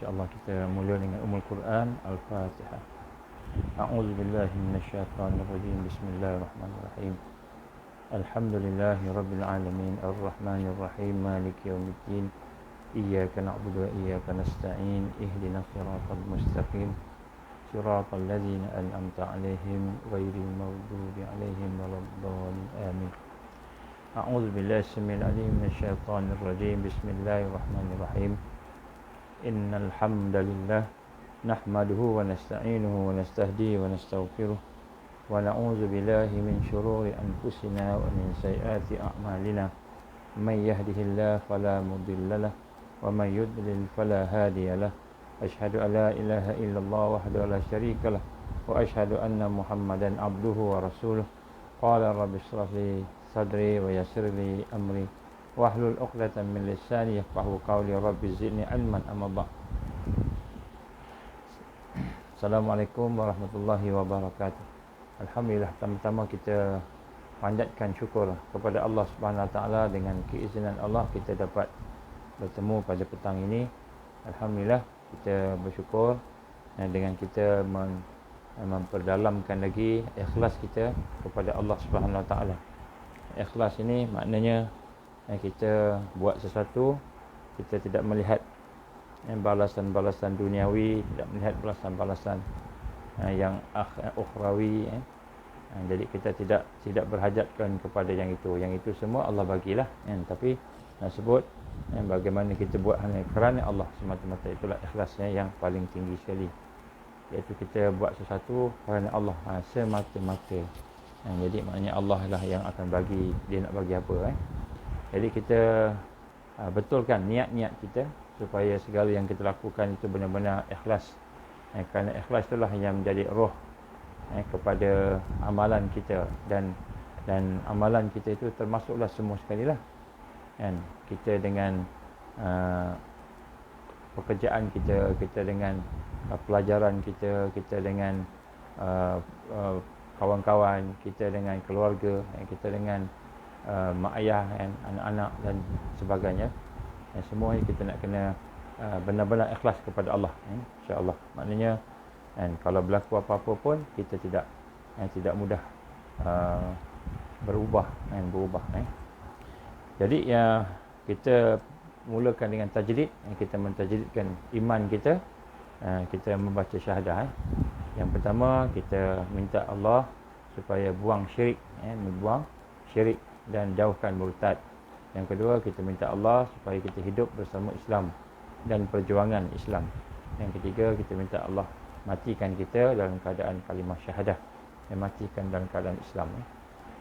InsyaAllah kita mula dengan Ummul Quran Al-Fatihah. A'udzubillahi minasyaitonirrajim. Bismillahirrahmanirrahim. Alhamdulillahi rabbil alamin arrahmanir rahim maliki yaumiddin. Iyyaka na'budu wa iyyaka nasta'in. Ihdinas siratal mustaqim. Siratal ladzina an'amta 'alaihim ghairil maghdubi 'alaihim waladdallin. Amin. A'udzubillahi samil 'alim minasyaitonir rajim. Bismillahirrahmanirrahim. Innal hamdalillah nahmaduhu wa nasta'inuhu wa nastahdihi wa nastaghfiruh wa na'udzu billahi min shururi anfusina wa min sayyiati a'malina. May yahdihillahu fala mudilla lahu wa may yudlil fala hadiya lahu. Asyhadu an la ilaha illallah wahdahu la syarika lahu wa asyhadu anna Muhammadan abduhu wa rasuluh. Qala rabbi shrah li sadri wa yassir li amri wahlul 'uqdatam min lisani yafqahu qawli. Rabbi zidni ilman. Amma ba'd. Assalamualaikum warahmatullahi wabarakatuh. Alhamdulillah, pertama-tama kita panjatkan syukur kepada Allah Subhanahu Wa Taala. Dengan keizinan Allah kita dapat bertemu pada petang ini. Alhamdulillah, kita bersyukur dengan kita memperdalamkan lagi ikhlas kita kepada Allah Subhanahu Wa Taala. Ikhlas ini maknanya kita buat sesuatu, kita tidak melihat balasan-balasan duniawi, tidak melihat balasan-balasan yang ukhrawi. Jadi kita tidak berhajatkan kepada yang itu. Yang itu semua Allah bagilah. Tapi nak sebut bagaimana kita buat hanya kerana Allah semata-mata, itulah ikhlasnya yang paling tinggi sekali. Iaitu kita buat sesuatu kerana Allah semata-mata. Jadi maknanya Allah lah yang akan bagi, dia nak bagi apa. Jadi kita betulkan niat-niat kita supaya segala yang kita lakukan itu benar-benar ikhlas. Kerana ikhlas itulah yang menjadi roh kepada amalan kita, dan amalan kita itu termasuklah semua sekali lah. Kita dengan pekerjaan kita, kita dengan pelajaran kita, kita dengan kawan-kawan, kita dengan keluarga, kita dengan mak ayah, anak-anak dan sebagainya. Semua kita nak kena benar-benar ikhlas kepada Allah, insya-Allah. Maknanya kalau berlaku apa-apa pun kita tidak mudah berubah. Jadi kita mulakan dengan tajdid. Kita mentajdidkan iman kita. Kita membaca syahadah. Yang pertama kita minta Allah supaya buang syirik, buang syirik dan jauhkan murtad. Yang kedua, kita minta Allah supaya kita hidup bersama Islam dan perjuangan Islam. Yang ketiga, kita minta Allah matikan kita dalam keadaan kalimah syahadah, dan matikan dalam keadaan Islam.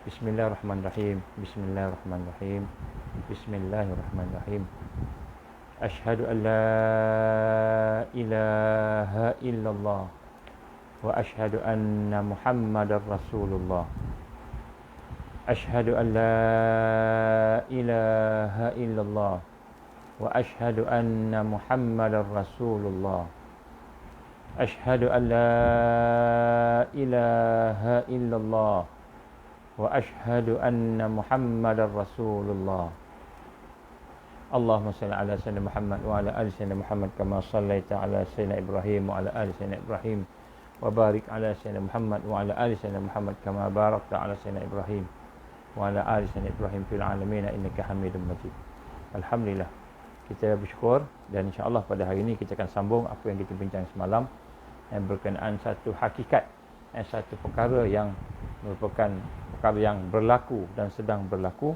Bismillahirrahmanirrahim. Bismillahirrahmanirrahim. Bismillahirrahmanirrahim. Asyhadu an la ilaha illallah wa asyhadu anna Muhammadar Rasulullah. Asyhadu an la ilaha illallah wa asyhadu anna Muhammadar Rasulullah. Asyhadu an la ilaha illallah wa asyhadu anna Muhammadar Rasulullah. Allahumma salli ala sayyidina Muhammad wa ala ali sayyidina Muhammad kama sallaita ala sayyidina Ibrahim wa ala ali sayyidina Ibrahim wa barik ala sayyidina Muhammad wa ala ali sayyidina Muhammad kama barakta ala sayyidina Ibrahim wa ala ali sayyidina Ibrahim fil alamin innaka Hamidum Majid. Alhamdulillah, kita bersyukur, dan insya-Allah pada hari ini kita akan sambung apa yang kita bincang semalam berkenaan satu hakikat, satu perkara yang merupakan perkara yang berlaku dan sedang berlaku,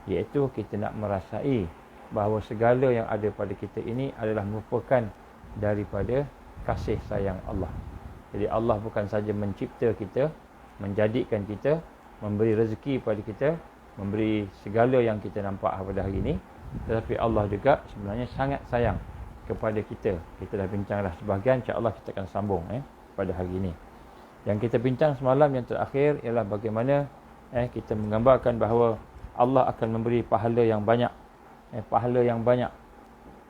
iaitu kita nak merasai bahawa segala yang ada pada kita ini adalah merupakan daripada kasih sayang Allah. Jadi Allah bukan saja mencipta kita, menjadikan kita, memberi rezeki pada kita, memberi segala yang kita nampak pada hari ini, tetapi Allah juga sebenarnya sangat sayang kepada kita. Kita dah bincanglah sebahagian, insya-Allah kita akan sambung pada hari ini. Yang kita bincang semalam yang terakhir ialah bagaimana kita menggambarkan bahawa Allah akan memberi pahala yang banyak.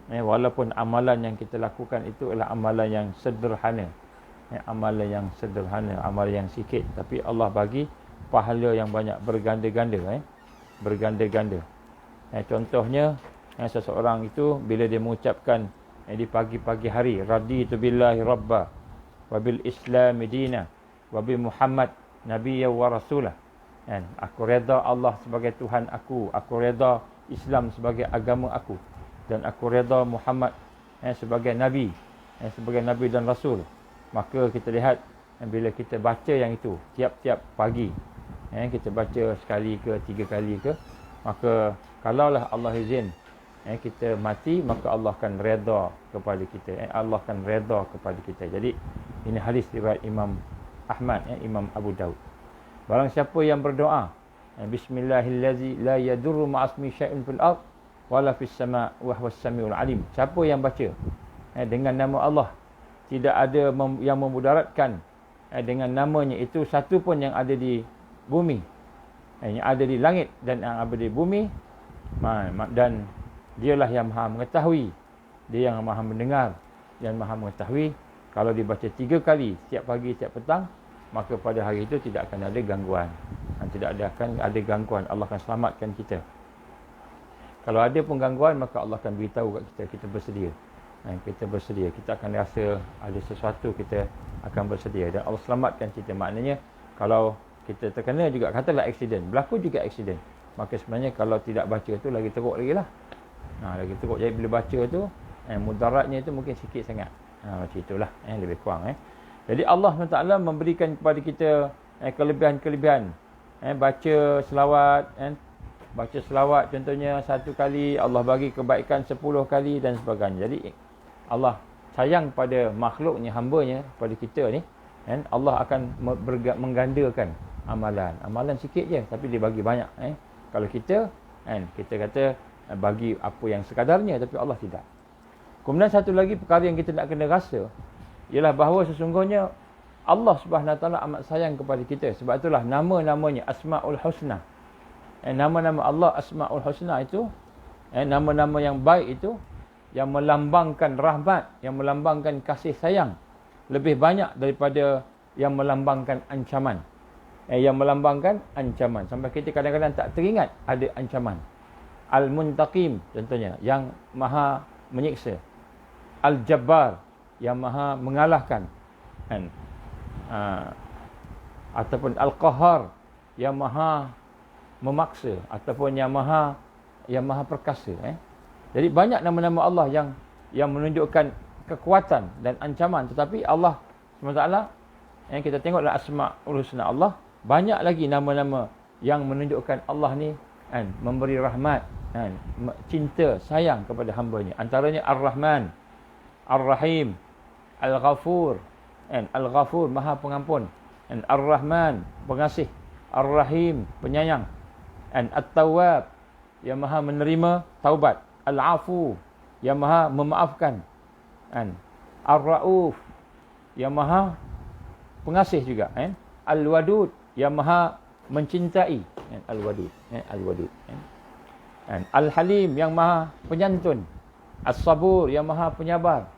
Walaupun amalan yang kita lakukan itu adalah amalan yang sederhana, amalan yang sikit, tapi Allah bagi pahala yang banyak, berganda-ganda. Contohnya seseorang itu bila dia mengucapkan di pagi-pagi hari, raditu billahi rabba wa bil islami dina wa bi Muhammad nabiyya wa rasulah. Kan, aku redha Allah sebagai Tuhan aku redha Islam sebagai agama aku, dan aku redha Muhammad sebagai nabi, sebagai nabi dan rasul. Maka kita lihat bila kita baca yang itu tiap-tiap pagi, kita baca sekali ke 3 kali ke, maka kalaulah Allah izin kita mati, maka Allah akan redha kepada kita, Allah akan redha kepada kita. Jadi ini hadis riwayat Imam Ahmad, Imam Abu Daud. Barang siapa yang berdoa bismillahillazi la yadurru ma'asmi syai'un fil ard wala fis sama' wa huwas samiul alim. Siapa yang baca dengan nama Allah, tidak ada yang memudaratkan dengan namanya itu satu pun yang ada di bumi, yang ada di langit dan yang ada di bumi, dan dialah yang maha mengetahui, dia yang maha mendengar dan maha mengetahui. Kalau dibaca 3 kali setiap pagi setiap petang, maka pada hari itu tidak akan ada gangguan. Tidak akan ada gangguan. Allah akan selamatkan kita. Kalau ada pun gangguan, maka Allah akan beritahu kat kita, kita bersedia. Kita bersedia. Kita akan rasa ada sesuatu, kita akan bersedia. Dan Allah selamatkan kita. Maknanya, kalau kita terkena juga, katalah aksiden. Berlaku juga aksiden. Maka sebenarnya kalau tidak baca tu, lagi teruk lagi lah. Lagi teruk. Jadi bila baca tu, mudaratnya itu mungkin sikit sangat. Macam itulah. Lebih kurang. Jadi Allah SWT memberikan kepada kita kelebihan-kelebihan. Baca selawat, baca selawat contohnya 1 kali, Allah bagi kebaikan 10 kali dan sebagainya. Jadi Allah sayang pada makhluknya, hambanya, pada kita ni, Allah akan menggandakan amalan. Amalan sikit je tapi dia bagi banyak. Kalau kita kata bagi apa yang sekadarnya, tapi Allah tidak. Kemudian satu lagi perkara yang kita nak kena rasa ialah bahawa sesungguhnya Allah Subhanahu Wa Taala amat sayang kepada kita. Sebab itulah nama-namanya Asmaul Husna. Nama-nama Allah Asmaul Husna itu, nama-nama yang baik itu, yang melambangkan rahmat, yang melambangkan kasih sayang, lebih banyak daripada yang melambangkan ancaman. Yang melambangkan ancaman. Sampai kita kadang-kadang tak teringat ada ancaman. Al-Muntaqim contohnya, yang maha menyiksa. Al-Jabbar, yang maha mengalahkan, ataupun Al-Qahar, yang maha memaksa, ataupun yang maha perkasa. Jadi banyak nama-nama Allah yang menunjukkan kekuatan dan ancaman. Tetapi Allah SWT, yang kita tengok dalam Asmaul Husna Allah, banyak lagi nama-nama yang menunjukkan Allah ni memberi rahmat, cinta, sayang kepada hamba-Nya. Antaranya Ar-Rahman, Ar-Rahim, Al-Ghafur. Al-Ghafur, maha pengampun. Ar-Rahman, pengasih. Ar-Rahim, penyayang. At-Tawwab, yang maha menerima taubat. Al-Afu, yang maha memaafkan. Ar-Ra'uf, yang maha pengasih juga. Al-Wadud, yang maha mencintai. Al-Wadud. Al-Wadud. Al-Halim, yang maha penyantun. As-Sabur, yang maha penyabar.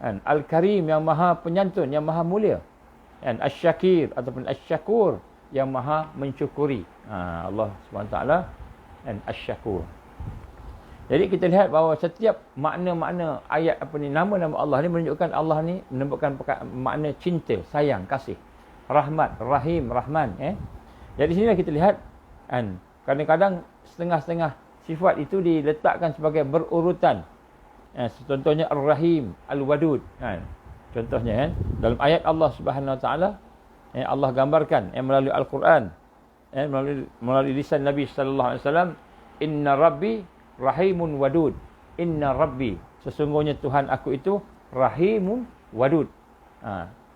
Al-Karim, yang maha penyantun, yang maha mulia. Asy-Syakir ataupun Asy-Syakur, yang maha mensyukuri. Allah SWT Asy-Syakur. Jadi kita lihat bahawa setiap makna-makna ayat nama-nama Allah ni menunjukkan Allah ni menunjukkan makna cinta, sayang, kasih, rahmat, rahim, rahman. Jadi sini kita lihat kadang-kadang setengah-setengah sifat itu diletakkan sebagai berurutan. Contohnya Ar-Rahim, Al-Wadud. Contohnya dalam ayat Allah Subhanahu Wa Taala, Allah gambarkan melalui Al-Quran, melalui lisan Nabi sallallahu alaihi wasallam, inna rabbi rahimun wadud. Inna rabbi, sesungguhnya Tuhan aku itu rahimun wadud.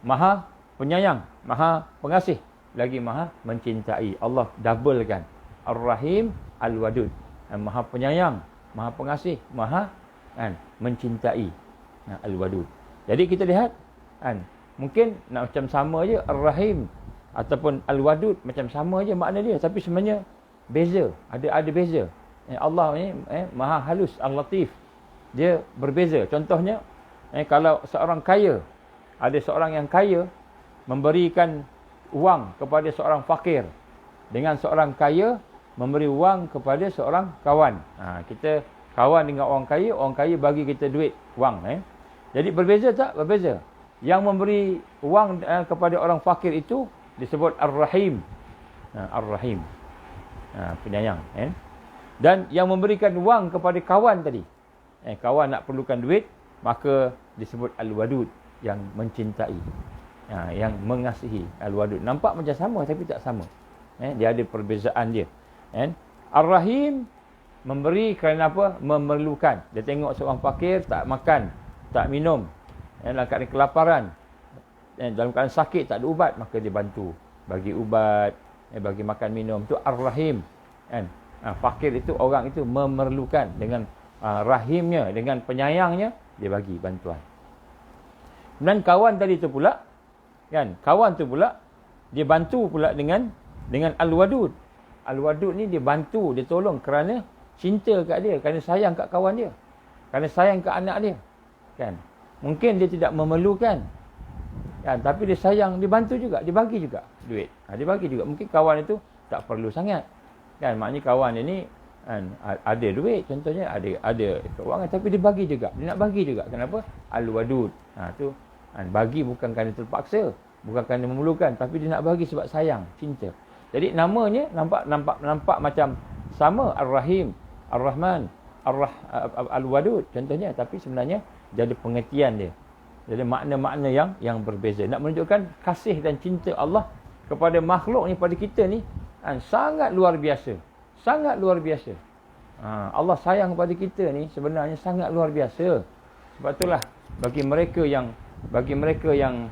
Maha penyayang, maha pengasih, lagi maha mencintai. Allah doublekan. Ar-Rahim, Al-Wadud. Maha penyayang, maha pengasih, maha mencintai. Al-Wadud. Jadi kita lihat mungkin nak macam sama je Ar-Rahim ataupun Al-Wadud, macam sama je makna dia, tapi sebenarnya beza, ada beza. Allah ni maha halus, Al-Latif. Dia berbeza. Contohnya kalau seorang kaya, ada seorang yang kaya memberikan wang kepada seorang fakir, dengan seorang kaya memberi wang kepada seorang kawan. Kita kawan dengan orang kaya bagi kita duit, wang. Jadi berbeza tak? Berbeza. Yang memberi wang kepada orang fakir itu disebut Ar-Rahim. Ar-Rahim. Penyayang. Dan yang memberikan wang kepada kawan tadi. Kawan nak perlukan duit, maka disebut Al-Wadud, yang mencintai. Yang mengasihi. Al-Wadud. Nampak macam sama tapi tak sama. Dia ada perbezaan dia. Ar-Rahim memberi kerana apa? Memerlukan. Dia tengok seorang fakir tak makan, tak minum, dalam keadaan kelaparan, dalam keadaan sakit, tak ada ubat, maka dia bantu. Bagi ubat, bagi makan minum. Itu Ar-Rahim. Fakir itu, orang itu memerlukan. Dengan rahimnya, dengan penyayangnya, dia bagi bantuan. Dan kawan tadi tu pula, kawan tu pula, dia bantu pula dengan Al-Wadud. Al-Wadud ni dia bantu, dia tolong kerana cinta kat dia, kerana sayang kat kawan dia, kerana sayang kat anak dia. Mungkin dia tidak memerlukan, tapi dia sayang, dia bantu juga, dia bagi juga duit. Dia bagi juga. Mungkin kawan itu tak perlu sangat. Maknanya kawan dia ni ada duit, contohnya ada keuangan, tapi dia bagi juga. Dia nak bagi juga. Kenapa? Al-Wadud. Tu bagi bukan kerana terpaksa, bukan kerana memerlukan, tapi dia nak bagi sebab sayang, cinta. Jadi namanya nampak macam sama, Ar-Rahim, Ar-Rahman, Al-Wadud contohnya, tapi sebenarnya dia ada pengertian dia. Jadi makna-makna yang berbeza. Nak menunjukkan kasih dan cinta Allah kepada makhluk ni, pada kita ni sangat luar biasa. Sangat luar biasa. Allah sayang kepada kita ni sebenarnya sangat luar biasa. Sebab itulah bagi mereka yang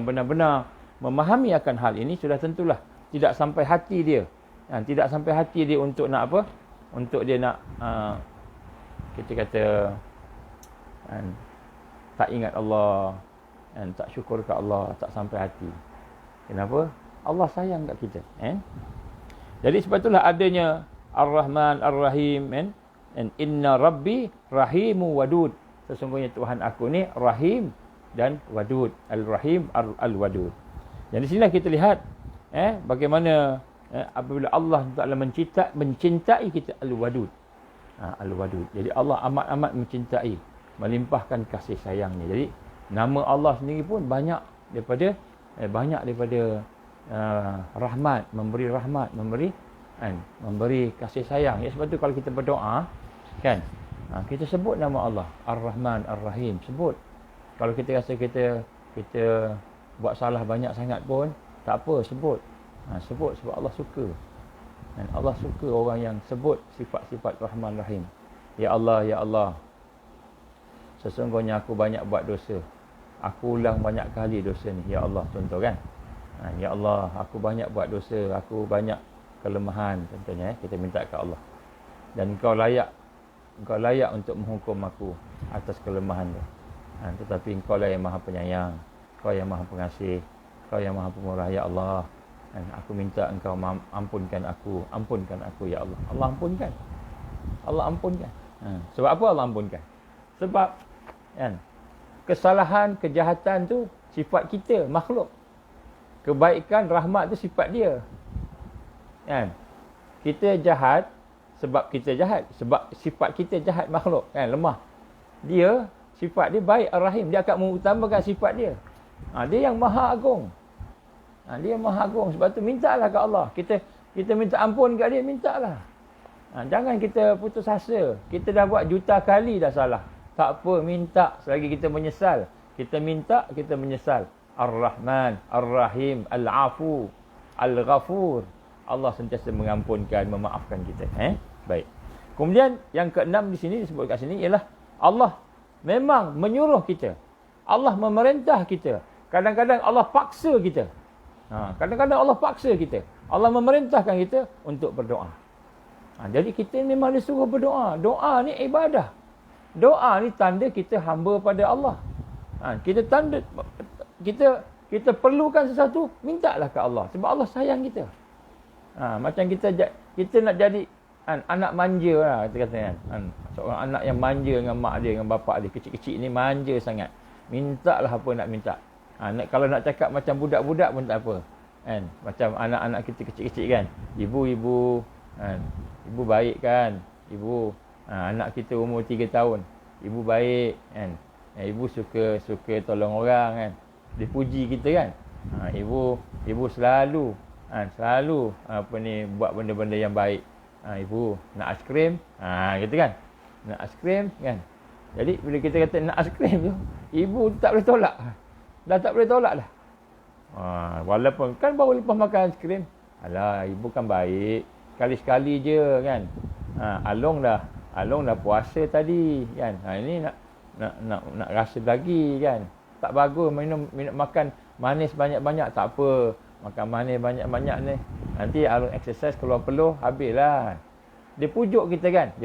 benar-benar memahami akan hal ini, sudah tentulah tidak sampai hati dia. Tidak sampai hati dia untuk nak apa? Untuk dia nak kita kata tak ingat Allah, tak syukur ke Allah, tak sampai hati. Kenapa? Allah sayang kat kita. Jadi sebab itulah adanya Ar-Rahman, Ar-Rahim, inna Rabbi Rahimu Wadud. Sesungguhnya Tuhan aku ni Rahim dan Wadud. Al-Rahim, Al-Wadud. Jadi sinilah kita lihat bagaimana apabila Allah Taala mencintai kita, Al-Wadud. Al-Wadud. Jadi Allah amat-amat mencintai, melimpahkan kasih sayangnya. Jadi nama Allah sendiri pun banyak daripada rahmat, memberi kasih sayang. Sebab tu kalau kita berdoa kita sebut nama Allah, Ar-Rahman, Ar-Rahim, sebut. Kalau kita rasa kita buat salah banyak sangat pun tak apa, sebut. Sebut sebab Allah suka. Dan Allah suka orang yang sebut sifat-sifat Rahman, Rahim. Ya Allah, ya Allah, sesungguhnya aku banyak buat dosa. Aku ulang banyak kali dosa ni, ya Allah, contoh kan. Ya Allah, aku banyak buat dosa, aku banyak kelemahan, contohnya kita minta ke Allah. Dan Engkau layak untuk menghukum aku atas kelemahan tu. Tetapi Engkau lah yang Maha Penyayang, Engkau yang Maha Pengasih, Engkau yang Maha Pemurah, ya Allah. Aku minta Engkau ampunkan aku, ya Allah. Allah ampunkan. Allah ampunkan. Sebab apa Allah ampunkan? Sebab kesalahan, kejahatan tu sifat kita, makhluk. Kebaikan, rahmat tu sifat dia. Kita jahat sebab kita jahat, sebab sifat kita jahat, makhluk lemah. Dia sifat dia baik, Ar-Rahim, dia akan mengutamakan sifat dia. Dia yang Maha Agung. Dia Maha Agung. Sebab tu mintalah ke Allah. Kita minta ampun kat dia, mintalah. Jangan kita putus asa. Kita dah buat juta kali dah salah. Tak apa, minta selagi kita menyesal. Kita minta, kita menyesal. Ar-Rahman, Ar-Rahim, Al-Afu, Al-Ghafur. Allah sentiasa mengampunkan, memaafkan kita. Baik. Kemudian yang keenam di sini, disebut kat sini ialah Allah memang menyuruh kita. Allah memerintah kita. Kadang-kadang Allah paksa kita. Kadang-kadang Allah paksa kita. Allah memerintahkan kita untuk berdoa. Jadi kita memang disuruh berdoa. Doa ni ibadah. Doa ni tanda kita hamba pada Allah. Kita perlukan sesuatu, mintalah ke Allah. Sebab Allah sayang kita. Macam kita nak jadi anak manja lah, kita kata kan. Seorang anak yang manja dengan mak dia, dengan bapak dia. Kecil-kecil ni manja sangat. Mintalah apa nak minta. Kalau nak cakap macam budak-budak pun tak apa. Macam anak-anak kita kecil-kecil kan. Ibu baik kan. Ibu, anak kita umur 3 tahun. Ibu baik kan. Ibu suka tolong orang kan. Dipuji kita kan. Ibu selalu buat benda-benda yang baik. Ibu nak aiskrim, gitu kan. Nak aiskrim kan. Jadi bila kita kata nak aiskrim tu, ibu tak boleh tolak. Dah tak boleh tolak dah. Walaupun kan baru lepas makan aiskrim. Alah, ibu kan baik. Sekali-sekali je kan. Along dah puasa tadi kan. Ini nak rasa lagi kan. Tak bagus minum makan manis banyak-banyak, tak apa. Makan manis banyak-banyak ni. Nanti Along exercise keluar peluh, habislah. Dia pujuk kita kan.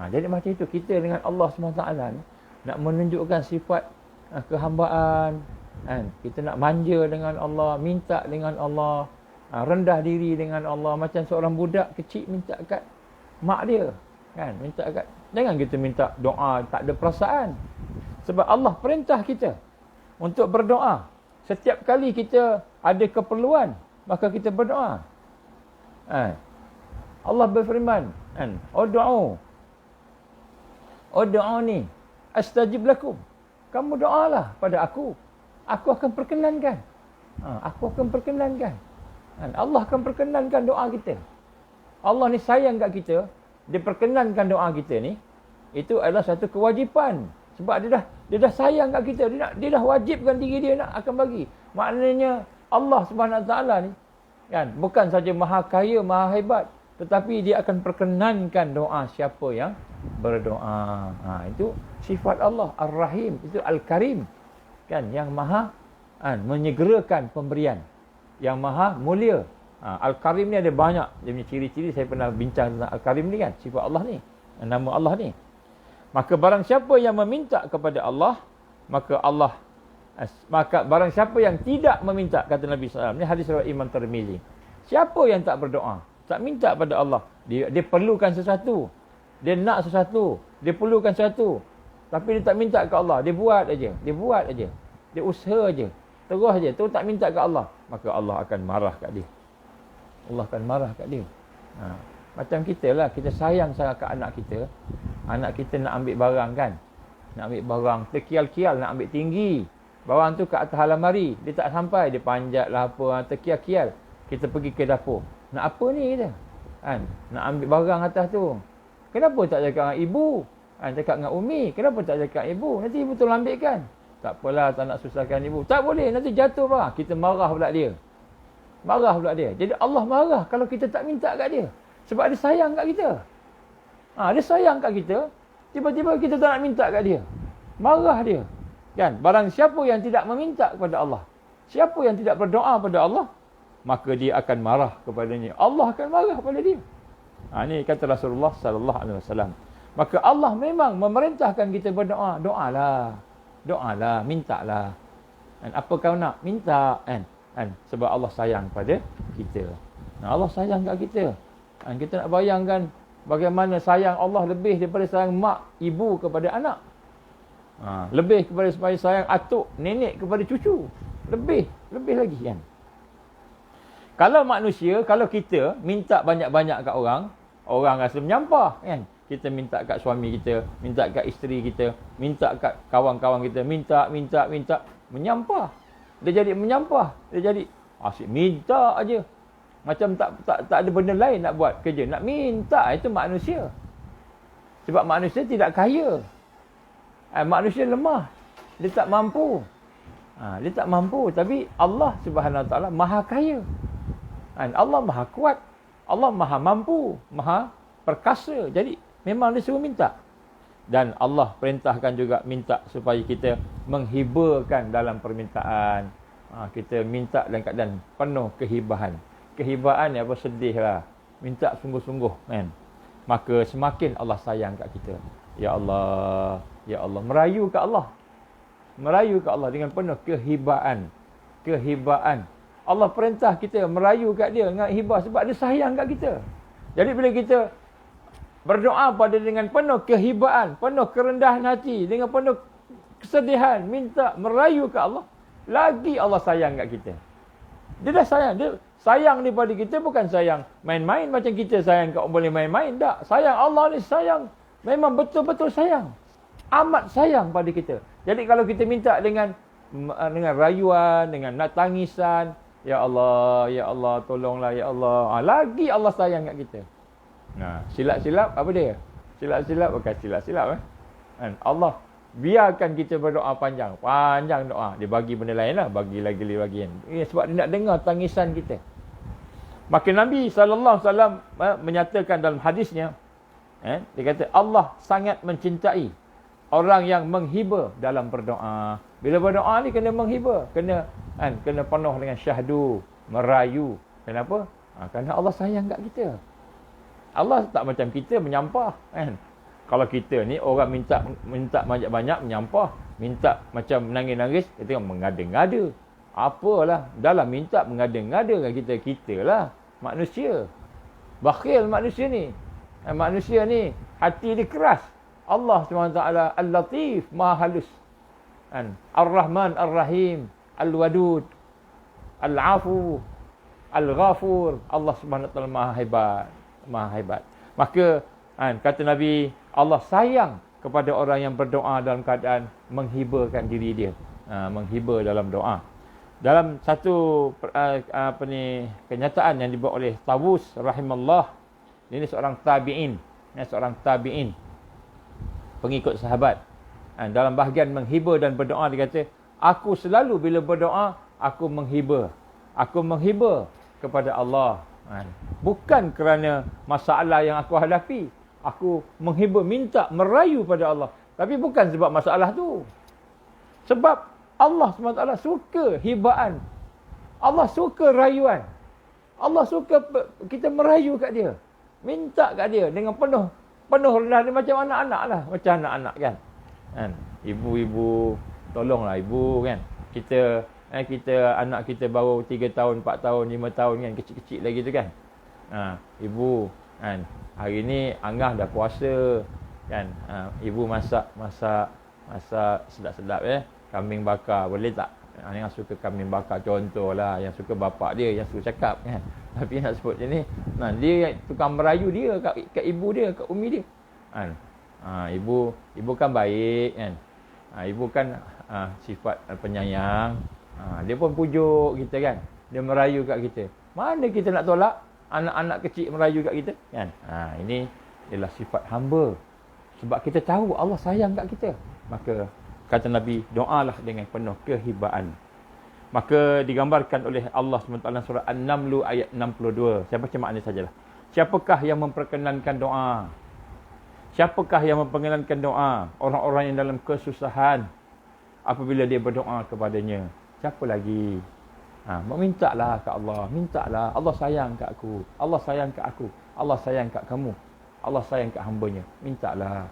Jadi macam itu kita dengan Allah SWT ni, nak menunjukkan sifat kehambaan kan. Kita nak manja dengan Allah, minta dengan Allah, rendah diri dengan Allah. Macam seorang budak kecil minta kat mak dia kan. Jangan kita minta doa tak ada perasaan. Sebab Allah perintah kita untuk berdoa. Setiap kali kita ada keperluan, maka kita berdoa. Allah berfirman, Ud'uni astajib lakum. Kamu doalah pada aku akan perkenankan. Allah akan perkenankan doa kita. Allah ni sayang kat kita, dia perkenankan doa kita ni. Itu adalah satu kewajipan. Sebab dia dah sayang kat kita, dia dah wajibkan diri dia nak akan bagi. Maknanya Allah Subhanahu Wa Taala ni kan, bukan saja maha kaya, maha hebat, tetapi dia akan perkenankan doa siapa yang berdoa. Itu sifat Allah Ar-Rahim, itu Al-Karim kan, yang maha menyegerakan pemberian, yang maha mulia. Al-Karim ni ada banyak dia punya ciri-ciri. Saya pernah bincang tentang Al-Karim ni kan, sifat Allah ni, nama Allah ni. Maka barang siapa yang meminta kepada Allah, maka barang siapa yang tidak meminta, kata Nabi SAW, ni hadis riwayat Imam Tirmizi. Siapa yang tak berdoa, tak minta pada Allah, dia perlukan sesuatu, dia nak sesuatu, dia perlukan sesuatu, tapi dia tak minta ke Allah, dia buat aja, dia usaha aja, terus tak minta ke Allah, maka Allah akan marah kat dia. Macam kita lah, kita sayang sangat ke anak kita. Anak kita nak ambil barang kan, terkial-kial nak ambil tinggi. Barang tu kat atas alamari, dia tak sampai, dia panjat lah apa, terkial-kial. Kita pergi ke dapur, nak apa ni kita kan, nak ambil barang atas tu. Kenapa tak cakap dengan ibu kan, cakap dengan Umi? Kenapa tak cakap ibu? Nanti ibu tolong ambil kan. Tak apalah, tak nak susahkan ibu. Tak boleh, nanti jatuh barang. Kita marah pula dia. Jadi Allah marah kalau kita tak minta kat dia. Sebab dia sayang kat kita. Dia sayang kat kita, tiba-tiba kita tak nak minta kat dia. Marah dia. Kan? Barang siapa yang tidak meminta kepada Allah, siapa yang tidak berdoa pada Allah, maka dia akan marah kepadanya. Allah akan marah pada dia. Ini kata Rasulullah sallallahu alaihi wasallam. Maka Allah memang memerintahkan kita berdoa. Doalah, mintalah. Dan apa kau nak? Minta kan? Sebab Allah sayang pada kita. Allah sayang kat kita. Kita nak bayangkan bagaimana sayang Allah lebih daripada sayang mak, ibu kepada anak. Lebih kepada sayang atuk, nenek kepada cucu. Lebih lagi kan. Kalau manusia, kalau kita minta banyak-banyak kat orang rasa menyampah kan. Kita minta kat suami kita, minta kat isteri kita, minta kat kawan-kawan kita, minta, menyampah. Dia jadi menyampah, dia jadi asyik minta aja. Macam tak ada benda lain nak buat kerja, nak minta. Itu manusia. Sebab manusia tidak kaya. Manusia lemah. Dia tak mampu. Tapi Allah Subhanahu Wa Taala maha kaya. Allah maha kuat. Allah maha mampu, maha perkasa. Jadi memang dia suruh minta. Dan Allah perintahkan juga minta supaya kita menghiburkan dalam permintaan. Kita minta dalam keadaan penuh kehibahan. Kehibaan ni apa, sedih lah. Minta sungguh-sungguh kan. Maka semakin Allah sayang kat kita. Ya Allah, merayu kat Allah. Dengan penuh kehibaan. Allah perintah kita merayu kat dia dengan hibah sebab dia sayang kat kita. Jadi bila kita berdoa pada dengan penuh kehibaan, penuh kerendahan hati, dengan penuh kesedihan, minta merayu kat Allah, lagi Allah sayang kat kita. Dia dah sayang. Dia sayang daripada kita, bukan sayang main-main macam kita sayang kat boleh main-main. Tak. Sayang Allah ni sayang. Memang betul-betul sayang. Amat sayang pada kita. Jadi kalau kita minta dengan rayuan, dengan nak tangisan, ya Allah tolonglah ya Allah. Lagi Allah sayang kat kita. Nah, silap-silap apa dia? Silap-silap bukan silap-silap Allah biarkan kita berdoa panjang doa. Dia bagi benda lain lah, bagi lagi bagian. Sebab dia nak dengar tangisan kita. Maka Nabi SAW menyatakan dalam hadisnya, dia kata Allah sangat mencintai orang yang menghibur dalam berdoa. Bila berdoa ni kena menghibur, kena penuh dengan syahdu, merayu. Kenapa? Kerana Allah sayang kat kita. Allah tak macam kita menyampah Kalau kita ni orang minta banyak-banyak menyampah, minta macam menangis-nangis, kita mengada-ngada. Apalah, dalam minta mengada-ngada dengan kita lah manusia. Bakhil manusia ni. Manusia ni hati dia keras. Allah SWT Al-Latif, Maha Halus. Ar-Rahman Ar-Rahim, Al-Wadud, Al-Afu, Al-Ghafur. Allah SWT Maha hebat. Maka kata Nabi, Allah sayang kepada orang yang berdoa dalam keadaan menghiburkan diri dia. Menghibur dalam doa. Dalam satu kenyataan yang dibuat oleh Tawus rahimallah, ini seorang tabi'in, pengikut sahabat. Dalam bahagian menghibur dan berdoa dia kata, aku selalu bila berdoa aku menghibur kepada Allah. Bukan kerana masalah yang aku hadapi, aku menghibur, minta, merayu pada Allah. Tapi bukan sebab masalah tu. Sebab Allah SWT suka hibaan. Allah suka rayuan. Allah suka kita merayu kat dia. Minta kat dia dengan penuh rendah. Dia macam anak-anak lah. Macam anak-anak kan. Ibu-ibu, tolonglah ibu kan. Kita anak kita baru 3 tahun, 4 tahun, 5 tahun kan. Kecil-kecil lagi tu kan. Ibu kan. Hari ni Angah dah puasa kan. Ibu masak sedap-sedap kambing bakar, boleh tak? Yang suka kambing bakar contohlah, yang suka bapak dia yang suka cakap kan. Tapi nak sebut macam ni, dia tukang merayu dia kat ibu dia, kat umi dia. Ibu kan baik kan. Ibu kan sifat penyayang. Dia pun pujuk kita kan. Dia merayu kat kita. Mana kita nak tolak anak-anak kecil merayu kat kita kan. Ini ialah sifat hamba. Sebab kita tahu Allah sayang kat kita. Maka kata Nabi, doalah dengan penuh kehibaan. Maka digambarkan oleh Allah SWT surah An-Naml ayat 62. Saya baca makna sajalah. Siapakah yang memperkenankan doa? Siapakah yang memperkenankan doa? Orang-orang yang dalam kesusahan apabila dia berdoa kepadanya. Siapa lagi? Mintalah ke Allah. Mintalah. Allah sayang kat aku. Allah sayang kat aku. Allah sayang kat kamu. Allah sayang kat hambanya. Mintalah.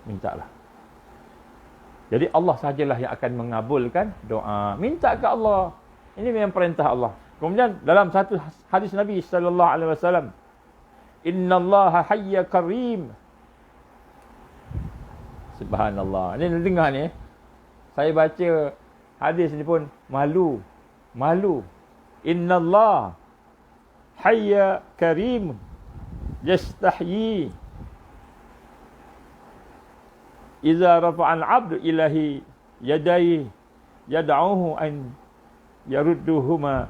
Jadi Allah sajalah yang akan mengabulkan doa. Minta ke Allah. Ini memang perintah Allah. Kemudian dalam satu hadis Nabi SAW, Innallaha hayya karim. Subhanallah. Ini dengar ni. Saya baca hadis ni pun malu. Innallaha hayya karim. Yastahyi. Iza rafa'al 'abdu ilahi yadayhi yad'uhu an yarudduhuma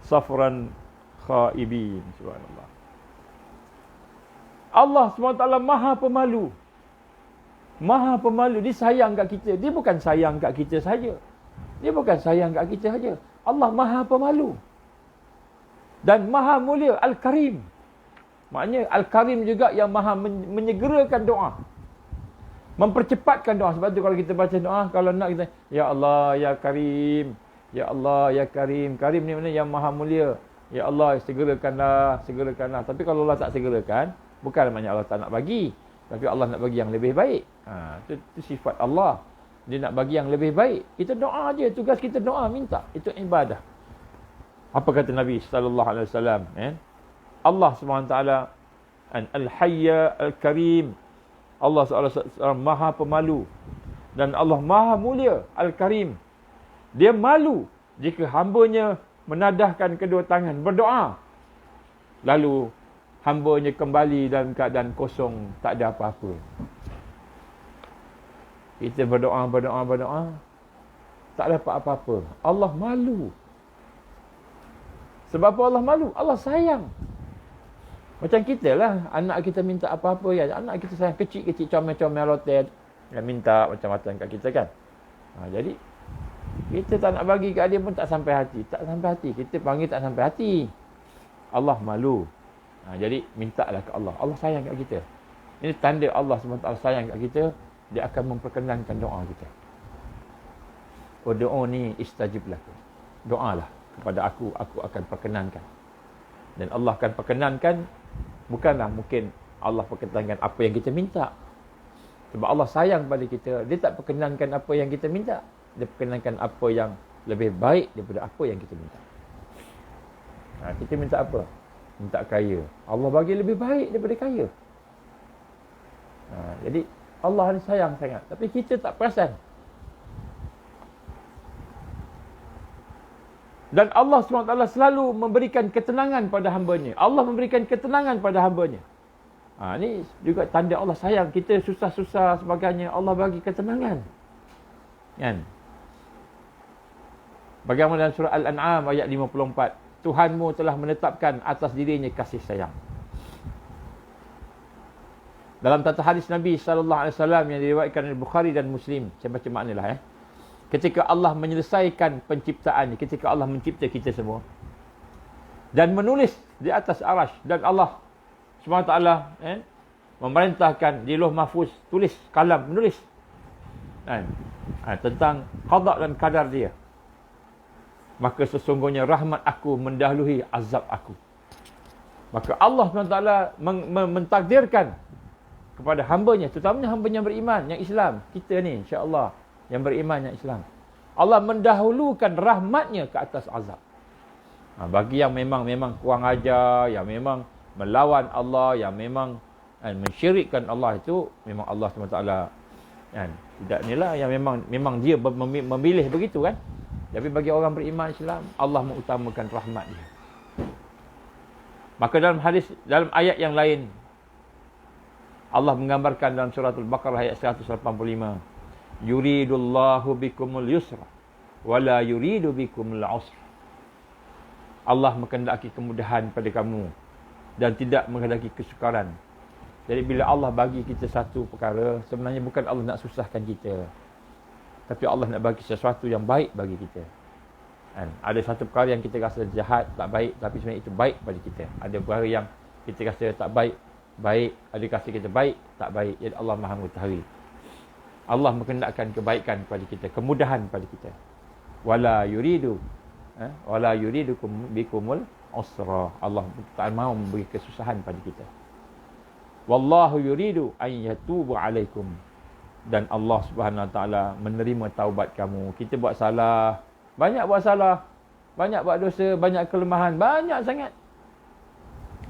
safran khaibin. Subhanallah. Allah SWT Maha Pemalu. Maha Pemalu. Dia sayang kat kita. Dia bukan sayang kat kita saja. Allah Maha Pemalu. Dan Maha Mulia. Al-Karim. Maknanya Al-Karim juga yang Maha menyegerakan doa. Mempercepatkan doa. Sebab tu kalau kita baca doa, kalau nak kita, Ya Allah, Ya Karim. Ya Allah, Ya Karim. Karim ni mana? Yang Maha Mulia. Ya Allah, segerakanlah. Tapi kalau Allah tak segerakan, bukan maknanya Allah tak nak bagi. Tapi Allah nak bagi yang lebih baik. Itu sifat Allah. Dia nak bagi yang lebih baik. Kita doa je. Tugas kita doa, minta. Itu ibadah. Apa kata Nabi SAW? Allah SWT Al-Hayya Al-Karim. Allah SWT Maha Pemalu. Dan Allah Maha Mulia. Al-Karim. Dia malu jika hambanya menadahkan kedua tangan berdoa. Lalu hambanya kembali dalam keadaan kosong. Tak ada apa-apa. Kita berdoa, tak dapat apa-apa. Allah malu. Sebab apa Allah malu? Allah sayang. Macam kita lah, anak kita minta apa-apa ya, anak kita sayang, kecil-kecil comel-comel rotel, yang minta macam-macam kat kita kan. Jadi kita tak nak bagi kat dia pun tak sampai hati. Tak sampai hati. Kita panggil tak sampai hati. Allah malu. Jadi mintalah ke Allah. Allah sayang kat kita. Ini tanda Allah SWT sayang kat kita. Dia akan memperkenankan doa kita. Doa ni istajib lakum. Doalah kepada aku akan perkenankan. Dan Allah akan perkenankan. Bukanlah mungkin Allah perkenankan apa yang kita minta. Sebab Allah sayang pada kita. Dia tak perkenankan apa yang kita minta. Dia perkenankan apa yang lebih baik daripada apa yang kita minta. Kita minta apa? Minta kaya. Allah bagi lebih baik daripada kaya. Jadi Allah ni sayang sangat. Tapi kita tak perasan. Dan Allah SWT selalu memberikan ketenangan pada hamba-Nya. Allah memberikan ketenangan pada hamba-Nya. Ni juga tanda Allah sayang. Kita susah-susah sebagainya. Allah bagi ketenangan. Kan? Bagaimana dalam surah Al-An'am ayat 54. Tuhanmu telah menetapkan atas dirinya kasih sayang. Dalam tata hadis Nabi SAW yang diriwayatkan oleh Bukhari dan Muslim. Saya baca maknalah Ketika Allah menyelesaikan penciptaannya. Ketika Allah mencipta kita semua. Dan menulis di atas arash. Dan Allah SWT memerintahkan di Lauh Mahfuz. Tulis, kalam, menulis. Tentang qada dan qadar dia. Maka sesungguhnya rahmat aku mendahului azab aku. Maka Allah SWT mentakdirkan kepada hamba-Nya, terutamanya hamba-Nya beriman, yang Islam. Kita ni insya-Allah yang beriman, yang Islam. Allah mendahulukan rahmat-Nya ke atas azab. Bagi yang memang kurang ajar, yang memang melawan Allah, yang memang mensyirikkan Allah, itu memang Allah SWT tidak inilah yang memang dia memilih begitu kan. Tapi bagi orang beriman Islam, Allah mengutamakan rahmat dia. Maka dalam ayat yang lain, Allah menggambarkan dalam surah Al-Baqarah ayat 185. Yuridullahu bikumul yusra, wala yuridu bikumul usra. Allah menghendaki kemudahan pada kamu dan tidak menghendaki kesukaran. Jadi bila Allah bagi kita satu perkara, sebenarnya bukan Allah nak susahkan kita. Tapi Allah nak bagi sesuatu yang baik bagi kita. Ada satu perkara yang kita rasa jahat, tak baik, tapi sebenarnya itu baik pada kita. Ada perkara yang kita rasa tak baik, baik. Ada rasa kita baik, tak baik. Jadi Allah Maha mengetahui. Allah mengendakkan kebaikan pada kita, kemudahan pada kita. Wala yuridu bikumul usra. Allah tak mahu memberi kesusahan pada kita. Wallahu yuridu an yatubu alaikum. Dan Allah Subhanahu Wa Taala menerima taubat kamu. Kita buat salah, banyak buat salah, banyak buat dosa, banyak kelemahan, banyak sangat.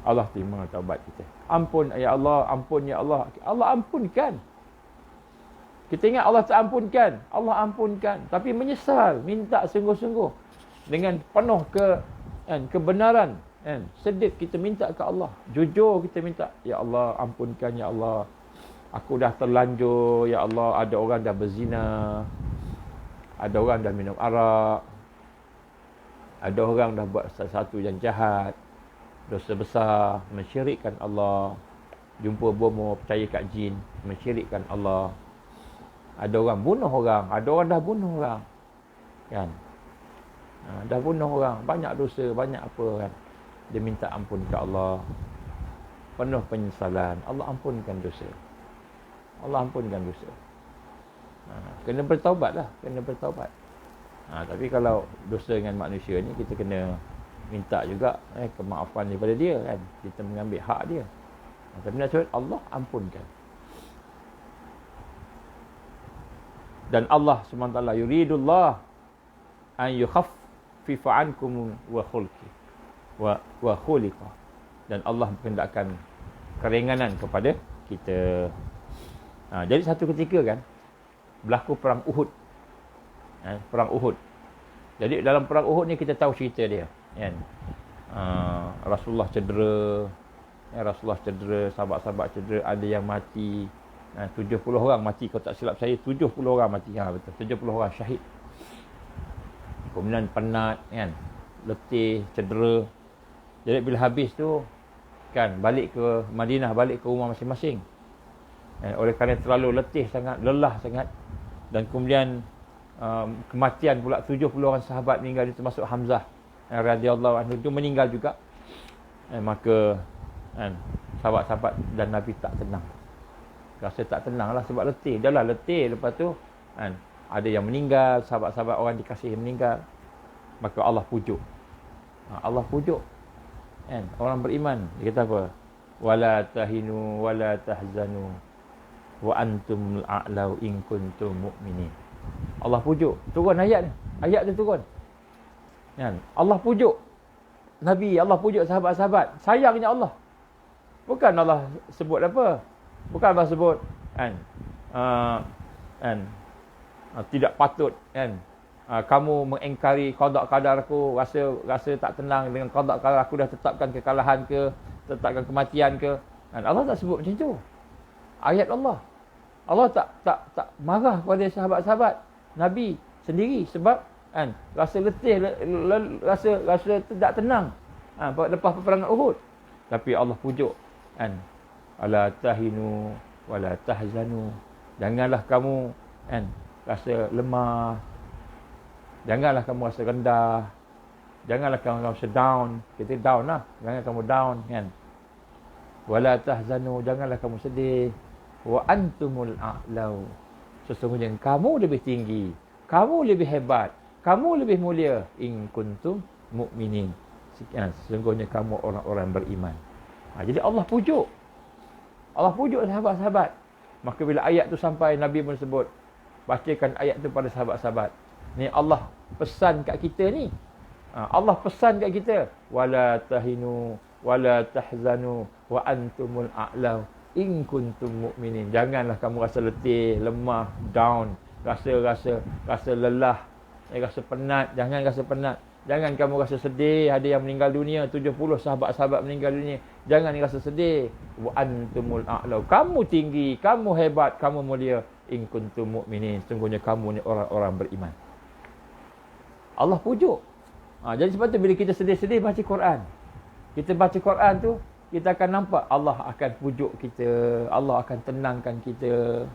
Allah terima taubat kita. Ampun ya Allah, ampun ya Allah. Allah ampunkan. Kita ingat Allah tak ampunkan. Allah ampunkan. Tapi menyesal, minta sungguh-sungguh dengan penuh kebenaran. Sedih kita minta ke Allah. Jujur kita minta, ya Allah ampunkan ya Allah. Aku dah terlanjur, ya Allah. Ada orang dah berzina. Ada orang dah minum arak. Ada orang dah buat sesuatu yang jahat. Dosa besar. Mensyirikkan Allah. Jumpa bomoh, percaya kat jin. Mensyirikkan Allah. Ada orang bunuh orang. Ada orang dah bunuh orang. Kan? Dah bunuh orang. Banyak dosa, banyak apa kan. Dia minta ampun ke Allah. Penuh penyesalan. Allah ampunkan dosa. Allah ampunkan dosa. Kena bertaubat lah. Kena bertaubat. Tapi kalau dosa dengan manusia ni, kita kena minta juga kemaafan daripada dia kan. Kita mengambil hak dia. Tapi nak Allah ampunkan. Dan Allah SWT yuridullah an yukhaffifa ankum wa khulqi wa khuliqa. Dan Allah menghendakkan keringanan kepada kita. Jadi satu ketika kan berlaku perang Uhud. Perang Uhud. Jadi dalam perang Uhud ni kita tahu cerita dia kan. Rasulullah cedera, sahabat-sahabat cedera, ada yang mati. 70 orang mati, kalau tak silap saya 70 orang mati. Betul, 70 orang syahid. Kemudian penat kan, letih, cedera. Jadi bila habis tu kan, balik ke Madinah, balik ke rumah masing-masing. Oleh kerana terlalu letih sangat, lelah sangat. Dan kemudian kematian pula 70 orang sahabat meninggal, termasuk Hamzah radhiyallahu anhu tu meninggal juga. Maka kan, sahabat-sahabat dan Nabi tak tenang. Rasa tak tenang lah sebab letih. Dah lah letih. Lepas tu kan, ada yang meninggal, sahabat-sahabat orang dikasihi meninggal. Maka Allah pujuk. Allah pujuk kan, orang beriman. Dia kata apa? Wala tahinu wala tahzanu wa antumul a'lau in kuntum mu'minin. Allah pujuk. Turun ayat ni. Ayat tu turun. Kan? Allah pujuk Nabi, Allah pujuk sahabat-sahabat. Sayangnya Allah. Bukan Allah sebut apa? Bukan Allah sebut kan, tidak patut kan, kamu mengingkari qada qadar aku, rasa tak tenang dengan qada qadar aku, dah tetapkan kekalahan ke, tetapkan kematian ke. Kan? Allah tak sebut macam tu. Ayat Allah. Allah tak marah kepada sahabat-sahabat Nabi sendiri sebab kan, rasa letih, rasa tidak tenang lepas peperangan Uhud. Tapi Allah pujuk kan, ala tahinu wala tahzanu, janganlah kamu kan rasa lemah, janganlah kamu rasa rendah, janganlah kamu rasa down. Kita down lah, jangan kamu down kan. Wala tahzanu, janganlah kamu sedih. Wa antumul a'lau, sesungguhnya kamu lebih tinggi, kamu lebih hebat, kamu lebih mulia. In kuntum mu'minin, sesungguhnya kamu orang-orang beriman. Jadi Allah pujuk. Allah pujuk sahabat-sahabat. Maka bila ayat tu sampai, Nabi pun sebut, bacakan ayat tu pada sahabat-sahabat. Ni Allah pesan kat kita ni. Allah pesan kat kita, wala tahinu wala tahzanu wa antumul a'lau in kuntum mu'minin. Janganlah kamu rasa letih, lemah, down, rasa lelah, rasa penat. Jangan rasa penat. Jangan kamu rasa sedih, ada yang meninggal dunia, 70 sahabat-sahabat meninggal dunia. Jangan rasa sedih. Wa antumul a'lau, kamu tinggi, kamu hebat, kamu mulia. In kuntum mu'minin, sungguhnya kamu ni orang-orang beriman. Allah pujuk. Jadi sebab tu bila kita sedih-sedih baca Quran, kita baca Quran tu, kita akan nampak Allah akan pujuk kita, Allah akan tenangkan kita.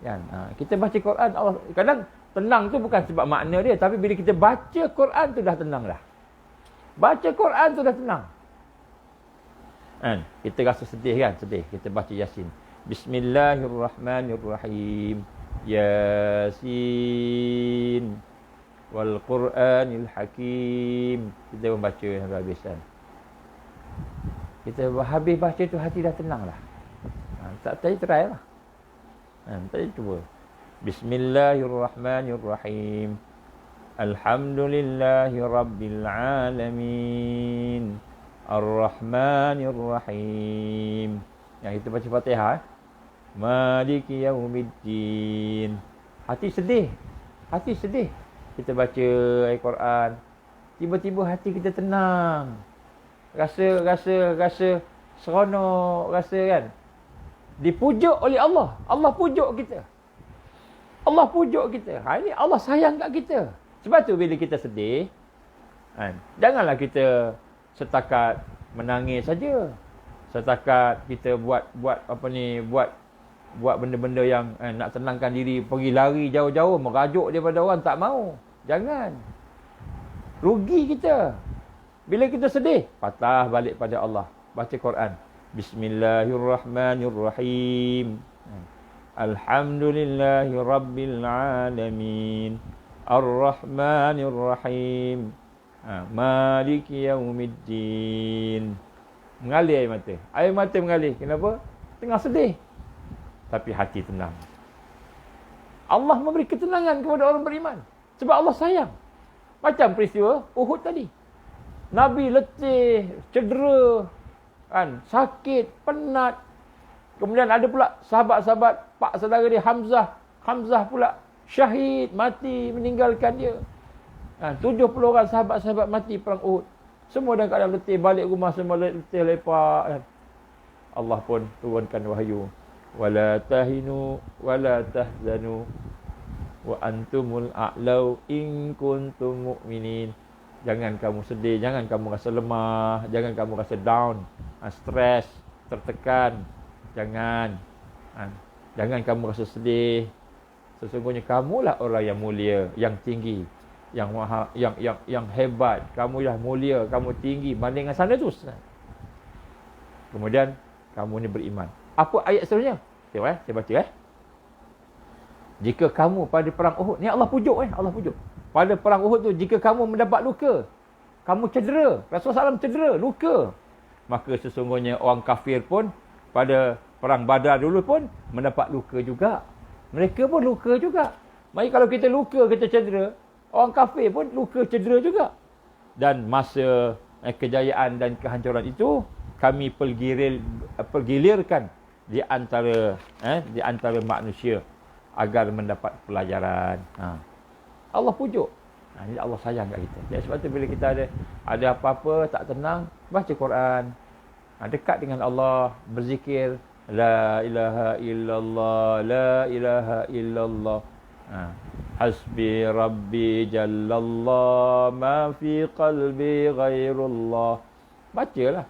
Kan? Kita baca Quran, Allah kadang tenang tu bukan sebab makna dia, tapi bila kita baca Quran tu dah tenang dah. Baca Quran tu dah tenang. Kan? Kita rasa sedih kan? Sedih. Kita baca Yasin. Bismillahirrahmanirrahim. Yasin. Wal Quranil Hakim. Kita membaca sampai habis kan. Kita habis baca tu hati dah tenang lah. Tak tadi try lah. Tadi cuba. Bismillahirrahmanirrahim. Alhamdulillahi rabbil alamin. Ar-Rahmanir-Rahim. Yang kita baca Fatihah. Maliki yaumiddin. Hati sedih. Hati sedih. Kita baca Al-Quran. Tiba-tiba hati kita tenang. Rasa seronok. Rasa kan. Dipujuk oleh Allah. Allah pujuk kita. Allah pujuk kita. Ini Allah sayang kat kita. Sebab tu bila kita sedih, janganlah kita setakat menangis saja. Setakat kita buat benda-benda yang nak tenangkan diri, pergi lari jauh-jauh, merajuk daripada orang, tak mau. Jangan. Rugi kita. Bila kita sedih, patah balik pada Allah. Baca Quran. Bismillahirrahmanirrahim. Alhamdulillahi rabbil alamin. Ar-Rahmanir-Rahim. Maliki yaumiddin. Mengalir air mata. Air mata mengalir. Kenapa? Tengah sedih. Tapi hati tenang. Allah memberi ketenangan kepada orang beriman. Sebab Allah sayang. Macam peristiwa Uhud tadi. Nabi letih, cedera, kan, sakit, penat. Kemudian ada pula sahabat-sahabat, pak saudara dia Hamzah. Hamzah pula syahid, mati, meninggalkan dia. 70 orang sahabat-sahabat mati perang Uhud. Semua dalam keadaan letih, balik rumah semua letih, lepak. Allah pun turunkan wahyu. wala tahinu wala tahzanu wa antumul a'lau in kuntum mu'minin. Jangan kamu sedih, jangan kamu rasa lemah, jangan kamu rasa down, stres, tertekan. Jangan. Jangan kamu rasa sedih. Sesungguhnya kamulah orang yang mulia, yang tinggi, yang maha, yang hebat. Kamulah mulia, kamu tinggi banding dengan sana tu. Kemudian kamu ni beriman. Apa ayat seterusnya? Tengok saya baca Jika kamu pada perang Uhud, ni Allah pujuk Allah pujuk. Pada perang Uhud tu, jika kamu mendapat luka, kamu cedera, Rasulullah SAW cedera, luka, maka sesungguhnya orang kafir pun pada perang Badar dulu pun mendapat luka juga. Mereka pun luka juga. Mari kalau kita luka, kita cedera, orang kafir pun luka cedera juga. Dan masa kejayaan dan kehancuran itu, kami pergilirkan di antara manusia agar mendapat pelajaran. Allah pujuk. Ini Allah sayang kat kita. Jadi sebab tu bila kita ada apa-apa tak tenang, baca Quran. Dekat dengan Allah, berzikir la ilaha illallah, la ilaha illallah. Hasbi rabbi jallallah, ma fi qalbi ghairullah. Bacalah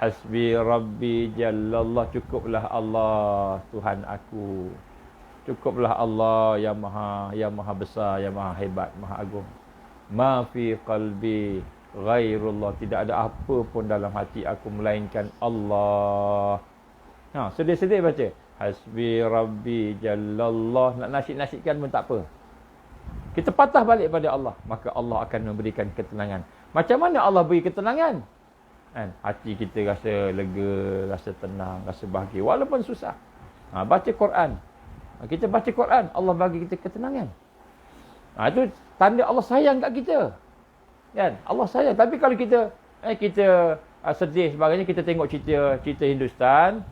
Hasbi rabbi jallallah, cukuplah Allah Tuhan aku. Cukuplah Allah yang maha besar, yang maha hebat, maha agung. Ma fi qalbi ghairullah, tidak ada apa pun dalam hati aku melainkan Allah. Sedih-sedih baca Hasbi rabbi jallallah, nak nasyid-nasyidkan pun tak apa. Kita patah balik pada Allah, maka Allah akan memberikan ketenangan. Macam mana Allah beri ketenangan? Hati kita rasa lega, rasa tenang, rasa bahagia walaupun susah. Baca Quran. Kita baca Quran, Allah bagi kita ketenangan. Itu tanda Allah sayang kat kita. Kan? Allah sayang. Tapi kalau kita sedih sebagainya, kita tengok cerita Hindustan,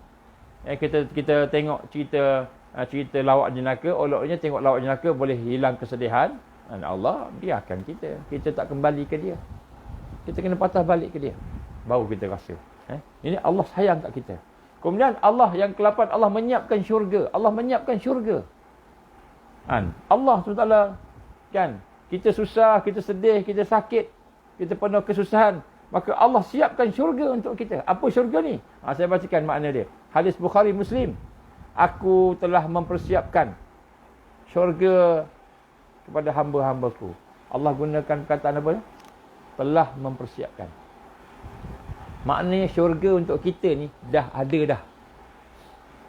kita tengok cerita lawak jenaka, oloknya tengok lawak jenaka boleh hilang kesedihan. Dan Allah biarkan kita tak kembali ke dia. Kita kena patah balik ke dia, baru kita rasa ini Allah sayang kat kita. Kemudian Allah yang ke-8, Allah menyiapkan syurga. Allah menyiapkan syurga. Allah SWT, kan, kita susah, kita sedih, kita sakit, kita penuh kesusahan, maka Allah siapkan syurga untuk kita. Apa syurga ni? Saya bacakan makna dia. Hadis Bukhari Muslim. Aku telah mempersiapkan syurga kepada hamba-hambaku. Allah gunakan perkataan apa? Telah mempersiapkan. Maknanya syurga untuk kita ni dah ada dah.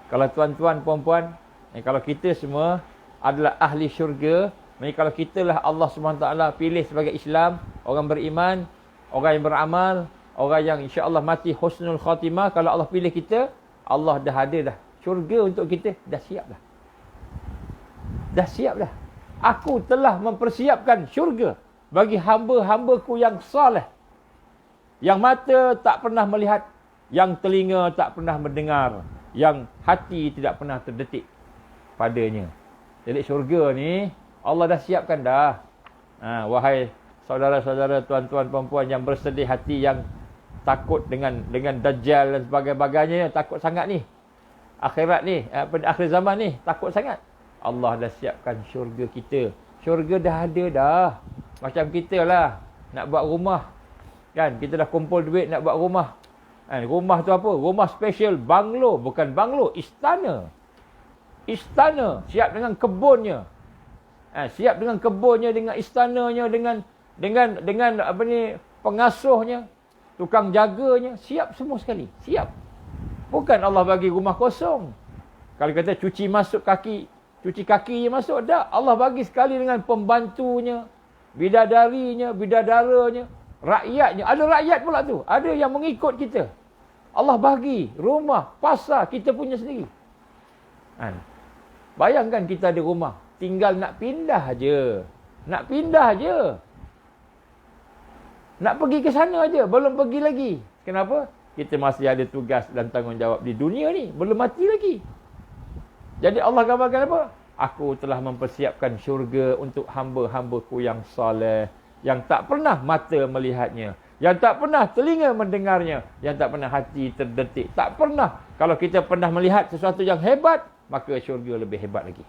Kalau tuan-tuan, puan-puan, kalau kita semua adalah ahli syurga, kalau kita lah Allah SWT pilih sebagai Islam, orang beriman, orang yang beramal, orang yang insya-Allah mati husnul khatimah, kalau Allah pilih kita, Allah dah ada dah. Syurga untuk kita dah siap dah. Dah siap dah. Aku telah mempersiapkan syurga bagi hamba-hambaku yang saleh. Yang mata tak pernah melihat, yang telinga tak pernah mendengar, yang hati tidak pernah terdetik padanya. Jadi syurga ni Allah dah siapkan dah. Wahai saudara-saudara, tuan-tuan, puan-puan yang bersedih hati, yang takut dengan Dajjal dan sebagainya, takut sangat ni. Akhirat ni, akhir zaman ni, takut sangat. Allah dah siapkan syurga kita. Syurga dah ada dah. Macam kita lah nak buat rumah. Kan, kita dah kumpul duit nak buat rumah. Rumah tu apa? Rumah special, banglo, bukan banglo, istana. Istana, siap dengan kebunnya. Siap dengan kebunnya, dengan istananya, dengan apa ni, pengasuhnya, tukang jaganya, siap semua sekali. Siap. Bukan Allah bagi rumah kosong. Kalau kata cuci kaki je masuk, tak. Allah bagi sekali dengan pembantunya, bidadarinya, bidadaranya, rakyatnya. Ada rakyat pula tu. Ada yang mengikut kita. Allah bagi rumah, pasar kita punya sendiri. Bayangkan kita ada rumah, tinggal nak pindah je. Nak pindah je. Nak pergi ke sana je, belum pergi lagi. Kenapa? Kita masih ada tugas dan tanggungjawab di dunia ni, belum mati lagi. Jadi Allah gambarkan apa? Aku telah mempersiapkan syurga untuk hamba-hambaku yang soleh, yang tak pernah mata melihatnya, Yang tak pernah telinga mendengarnya. Yang tak pernah hati terdetik. Tak pernah. Kalau kita pernah melihat sesuatu yang hebat, maka syurga lebih hebat lagi.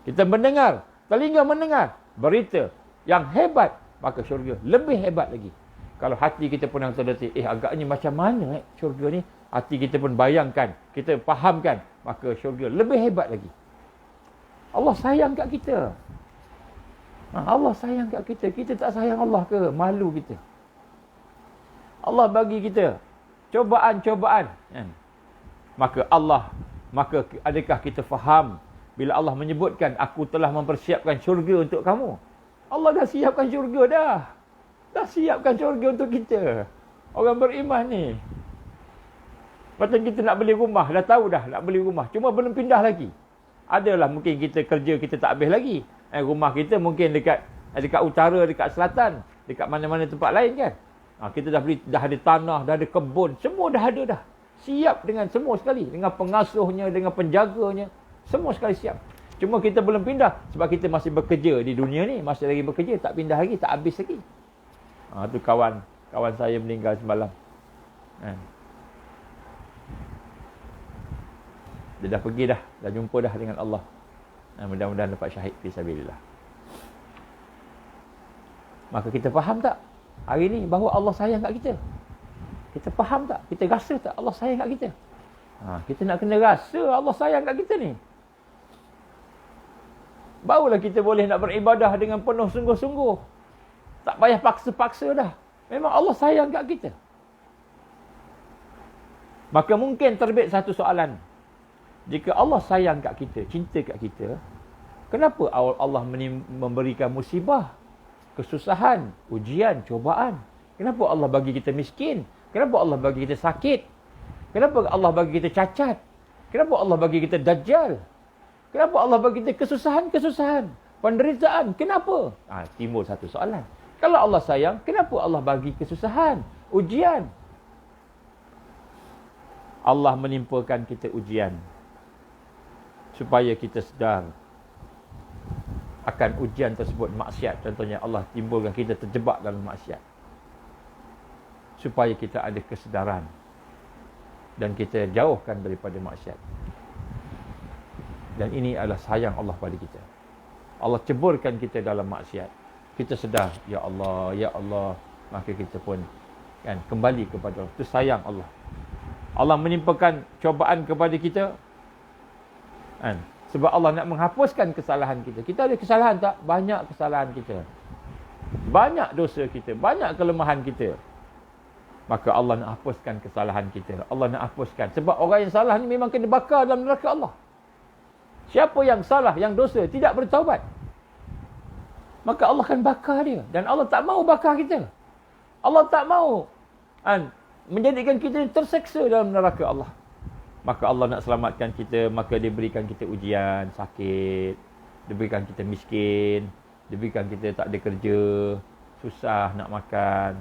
Kita mendengar, telinga mendengar berita yang hebat, maka syurga lebih hebat lagi. Kalau hati kita pun yang terdetik, agaknya macam mana syurga ni? Hati kita pun bayangkan, kita fahamkan, maka syurga lebih hebat lagi. Allah sayang kat kita. Allah sayang kat kita. Kita tak sayang Allah ke? Malu kita. Allah bagi kita cobaan-cobaan. Maka adakah kita faham bila Allah menyebutkan, aku telah mempersiapkan syurga untuk kamu. Allah dah siapkan syurga dah. Dah siapkan syurga untuk kita. Orang beriman ni. Macam kita nak beli rumah, dah tahu dah nak beli rumah. Cuma belum pindah lagi. Adalah mungkin kita kerja, kita tak habis lagi. Rumah kita mungkin dekat utara, dekat selatan. Dekat mana-mana tempat lain kan. Kita dah beli, dah ada tanah, dah ada kebun. Semua dah ada dah. Siap dengan semua sekali. Dengan pengasuhnya, dengan penjaganya. Semua sekali siap. Cuma kita belum pindah. Sebab kita masih bekerja di dunia ni. Masih lagi bekerja. Tak pindah lagi. Tak habis lagi. Tu kawan saya meninggal semalam. Dia dah pergi dah. Dah jumpa dah dengan Allah. Mudah-mudahan dapat syahid fisabilillah. Maka kita faham tak? Hari ni bahawa Allah sayang kat kita. Kita faham tak? Kita rasa tak Allah sayang kat kita? Kita nak kena rasa Allah sayang kat kita ni. Barulah kita boleh nak beribadah dengan penuh sungguh-sungguh. Tak payah paksa-paksa dah. Memang Allah sayang kat kita. Maka mungkin terbit satu soalan. Jika Allah sayang kat kita, cinta kat kita, kenapa Allah memberikan musibah, kesusahan, ujian, cobaan? Kenapa Allah bagi kita miskin? Kenapa Allah bagi kita sakit? Kenapa Allah bagi kita cacat? Kenapa Allah bagi kita dajjal? Kenapa Allah bagi kita kesusahan-kesusahan? Penderitaan? Kenapa? Timbul satu soalan. Kalau Allah sayang, kenapa Allah bagi kesusahan, ujian? Allah menimpakan kita ujian supaya kita sedar akan ujian tersebut, maksiat. Contohnya Allah timbulkan kita terjebak dalam maksiat. Supaya kita ada kesedaran dan kita jauhkan daripada maksiat. Dan ini adalah sayang Allah pada kita. Allah ceburkan kita dalam maksiat. Kita sedar, ya Allah, maka kita pun kembali kepada Allah. Itu sayang Allah. Allah menimpakan cobaan kepada kita sebab Allah nak menghapuskan kesalahan kita. Kita ada kesalahan tak? Banyak kesalahan kita. Banyak dosa kita, banyak kelemahan kita. Maka Allah nak hapuskan kesalahan kita. Allah nak hapuskan. Sebab orang yang salah ni memang kena bakar dalam neraka Allah. Siapa yang salah, yang dosa, tidak bertaubat, maka Allah akan bakar dia. Dan Allah tak mahu bakar kita. Allah tak mahu menjadikan kita terseksa dalam neraka Allah. Maka Allah nak selamatkan kita, maka dia berikan kita ujian, sakit, dia berikan kita miskin, dia berikan kita tak ada kerja, susah nak makan,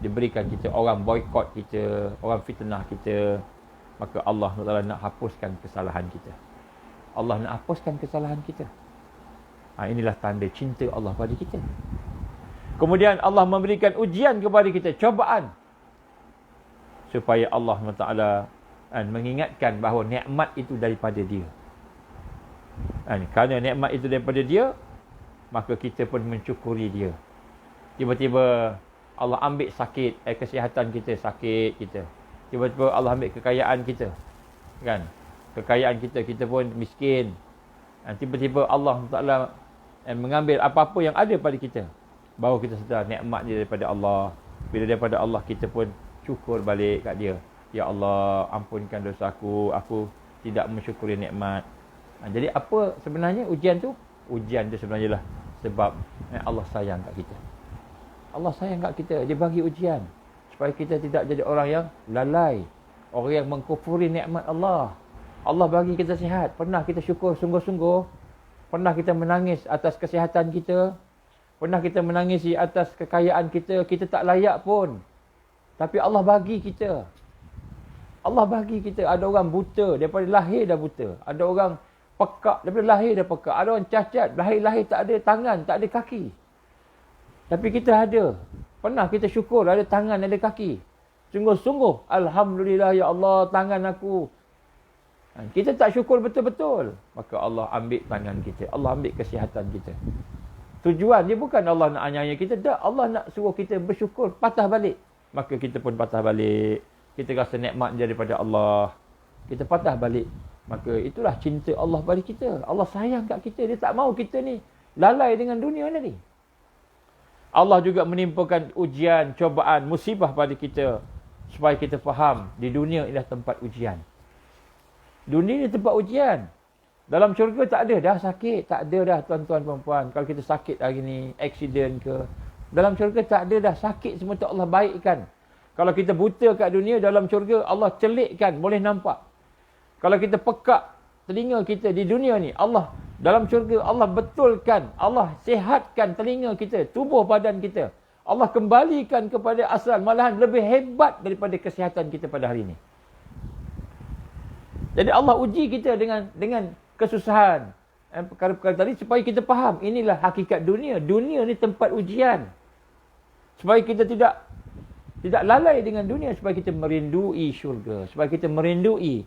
dia berikan kita orang boykot kita, orang fitnah kita. Maka Allah nak hapuskan kesalahan kita. Allah nak hapuskan kesalahan kita. Inilah tanda cinta Allah pada kita. Kemudian Allah memberikan ujian kepada kita, cobaan, supaya Allah SWT mengingatkan bahawa nikmat itu daripada dia. Kerana nikmat itu daripada dia, maka kita pun mencukuri dia. Tiba-tiba Allah ambil sakit, kesihatan kita, sakit kita. Tiba-tiba Allah ambil kekayaan kita. Kekayaan kita, kita pun miskin. Tiba-tiba Allah Ta'ala mengambil apa-apa yang ada pada kita. Baru kita sedar nikmat dia daripada Allah. Bila daripada Allah, kita pun syukur balik kat dia. Ya Allah, ampunkan dosaku, aku tidak mensyukuri nikmat. Jadi apa sebenarnya ujian tu? Ujian tu sebenarnya lah sebab Allah sayang kat kita. Allah sayang kat kita, dia bagi ujian supaya kita tidak jadi orang yang lalai, orang yang mengkufuri nikmat Allah. Allah bagi kita sihat, pernah kita syukur sungguh-sungguh? Pernah kita menangis atas kesihatan kita? Pernah kita menangis di atas kekayaan kita? Kita tak layak pun. Tapi Allah bagi kita. Allah bagi kita. Ada orang buta, daripada lahir dah buta. Ada orang pekak, daripada lahir dah pekak. Ada orang cacat, lahir-lahir tak ada tangan, tak ada kaki. Tapi kita ada. Pernah kita syukur ada tangan, ada kaki. Sungguh-sungguh, alhamdulillah ya Allah, tangan aku. Kita tak syukur betul-betul, maka Allah ambil tangan kita, Allah ambil kesihatan kita. Tujuan dia bukan Allah nak anyaya kita, tak. Allah nak suruh kita bersyukur, patah balik. Maka kita pun patah balik. Kita rasa nikmat daripada Allah, kita patah balik. Maka itulah cinta Allah pada kita. Allah sayang kat kita, dia tak mahu kita ni lalai dengan dunia ni. Allah juga menimpakan ujian, cobaan, musibah pada kita supaya kita faham di dunia ialah tempat ujian. Dunia ni tempat ujian. Dalam syurga tak ada dah sakit, tak ada dah tuan-tuan puan-puan. Kalau kita sakit hari ni, accident ke, dalam syurga tak ada dah sakit, semua tu Allah baikkan. Kalau kita buta kat dunia, dalam syurga Allah celikkan, boleh nampak. Kalau kita pekak telinga kita di dunia ni, Allah dalam syurga Allah betulkan, Allah sihatkan telinga kita, tubuh badan kita. Allah kembalikan kepada asal, malahan lebih hebat daripada kesihatan kita pada hari ini. Jadi Allah uji kita dengan kesusahan, perkara-perkara tadi supaya kita faham inilah hakikat dunia. Dunia ni tempat ujian. Supaya kita tidak lalai dengan dunia, supaya kita merindui syurga, supaya kita merindui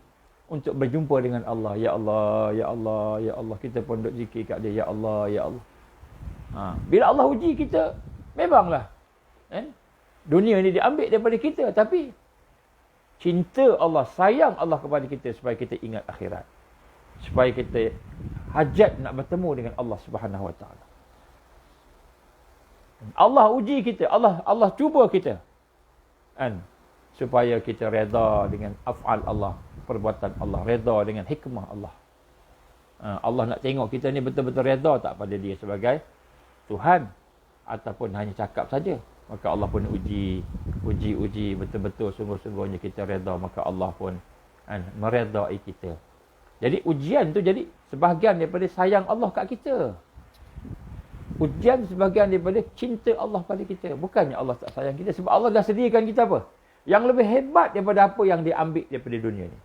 untuk berjumpa dengan Allah. Ya Allah, ya Allah, ya Allah. Kita pun duk zikir kat dia, ya Allah, ya Allah. Bila Allah uji kita, memanglah dunia ni diambil daripada kita, tapi cinta Allah, sayang Allah kepada kita supaya kita ingat akhirat. Supaya kita hajat nak bertemu dengan Allah Subhanahu Wa Taala. Allah uji kita, Allah cuba kita. Supaya kita reda dengan af'al Allah, perbuatan Allah, reda dengan hikmah Allah. Allah nak tengok kita ni betul-betul reda tak pada dia sebagai Tuhan ataupun hanya cakap saja. Maka Allah pun uji betul-betul sungguh-sungguhnya kita reda, maka Allah pun meredai kita. Jadi ujian tu jadi sebahagian daripada sayang Allah kat kita. Ujian sebahagian daripada cinta Allah pada kita. Bukannya Allah tak sayang kita, sebab Allah dah sediakan kita apa? Yang lebih hebat daripada apa yang dia ambil daripada dunia ni.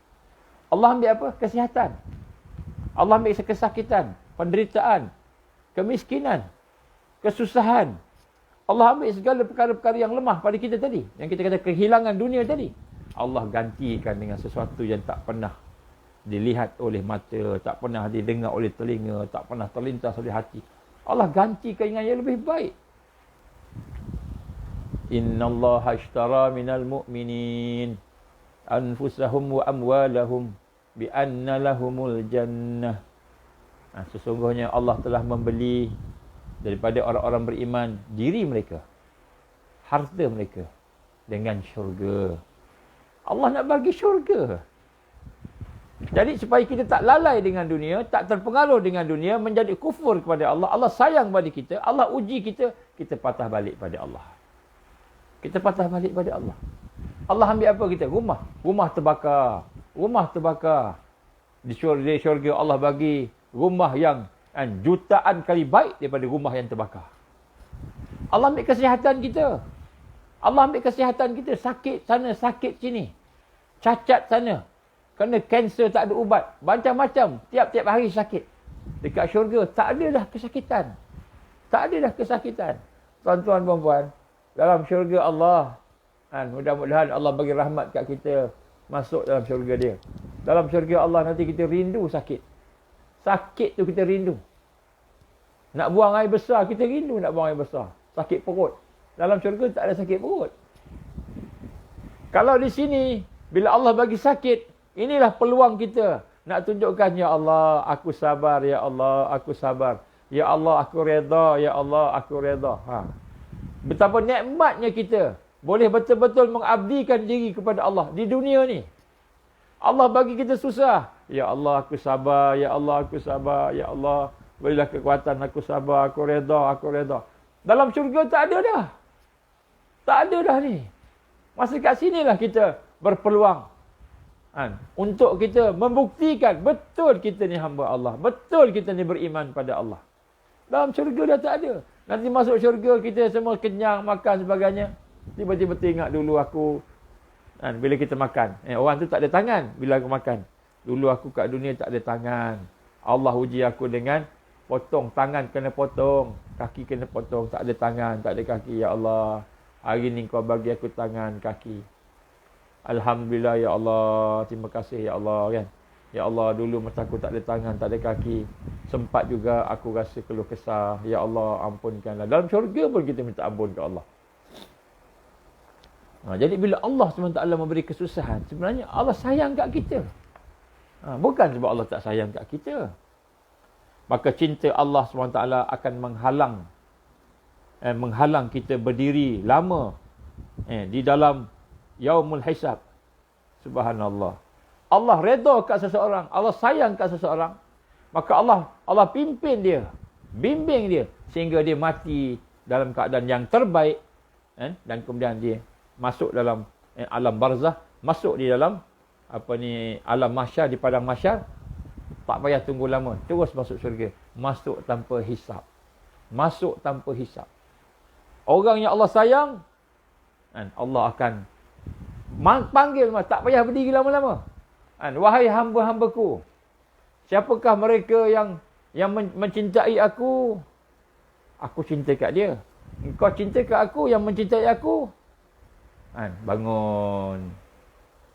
Allah ambil apa? Kesihatan. Allah ambil kesakitan, penderitaan, kemiskinan, kesusahan. Allah ambil segala perkara-perkara yang lemah pada kita tadi. Yang kita kata kehilangan dunia tadi. Allah gantikan dengan sesuatu yang tak pernah dilihat oleh mata, tak pernah didengar oleh telinga, tak pernah terlintas oleh hati. Allah gantikan dengan yang lebih baik. Innallaha ashtara minal mu'minin anfusahum wa amwalahum bi anna lahumul jannah. Sesungguhnya Allah telah membeli daripada orang-orang beriman diri mereka, harta mereka dengan syurga. Allah nak bagi syurga. Jadi supaya kita tak lalai dengan dunia, tak terpengaruh dengan dunia, menjadi kufur kepada Allah. Allah sayang pada kita, Allah uji kita, kita patah balik pada Allah. Kita patah balik pada Allah. Allah ambil apa kita? Rumah terbakar. Rumah terbakar. Di syurga Allah bagi rumah yang jutaan kali baik daripada rumah yang terbakar. Allah ambil kesihatan kita. Allah ambil kesihatan kita. Sakit sana, sakit sini. Cacat sana. Kena kanser tak ada ubat. Macam-macam. Tiap-tiap hari sakit. Dekat syurga tak ada dah kesakitan. Tak ada dah kesakitan. Tuan-tuan, puan-puan. Dalam syurga Allah. Mudah-mudahan Allah bagi rahmat kat kita. Masuk dalam syurga dia. Dalam syurga Allah nanti kita rindu sakit. Sakit tu kita rindu. Nak buang air besar, kita rindu nak buang air besar. Sakit perut. Dalam syurga tak ada sakit perut. Kalau di sini, bila Allah bagi sakit, inilah peluang kita nak tunjukkan, ya Allah, aku sabar, ya Allah, aku sabar. Ya Allah, aku reda, ya Allah, aku reda. Betapa nikmatnya kita boleh betul-betul mengabdikan diri kepada Allah di dunia ni. Allah bagi kita susah. Ya Allah, aku sabar, ya Allah, aku sabar, ya Allah, berilah kekuatan, aku sabar, aku reda, aku reda. Dalam syurga tak ada dah. Tak ada dah ni. Masa kat sinilah kita berpeluang untuk kita membuktikan betul kita ni hamba Allah. Betul kita ni beriman pada Allah. Dalam syurga dah tak ada. Nanti masuk syurga kita semua kenyang, makan sebagainya. Tiba-tiba teringat dulu aku, bila kita makan. Orang tu tak ada tangan bila aku makan. Dulu aku kat dunia tak ada tangan. Allah uji aku dengan potong. Tangan kena potong. Kaki kena potong. Tak ada tangan, tak ada kaki. Ya Allah. Hari ni kau bagi aku tangan, kaki. Alhamdulillah ya Allah, terima kasih ya Allah kan. Ya Allah, dulu masa aku tak ada tangan, tak ada kaki, sempat juga aku rasa keluh kesah. Ya Allah, ampunkanlah. Dalam syurga pun kita minta ampun ke Allah. Jadi bila Allah SWT memberi kesusahan, sebenarnya Allah sayang kat kita. Bukan sebab Allah tak sayang kat kita. Maka cinta Allah SWT akan menghalang kita berdiri lama di dalam yaumul hisab. Subhanallah. Allah redha kat seseorang, Allah sayang kat seseorang, maka Allah pimpin dia, bimbing dia sehingga dia mati dalam keadaan yang terbaik, dan kemudian dia masuk dalam alam barzah, masuk di dalam alam mahsyar, di padang mahsyar. Tak payah tunggu lama, terus masuk syurga, masuk tanpa hisap. Masuk tanpa hisap. Orang yang Allah sayang, Allah akan panggil, tak payah berdiri lama-lama. Wahai hamba-hambaku, siapakah mereka yang mencintai aku? Aku cinta kat dia. Engkau cinta kat aku, yang mencintai aku. Bangun.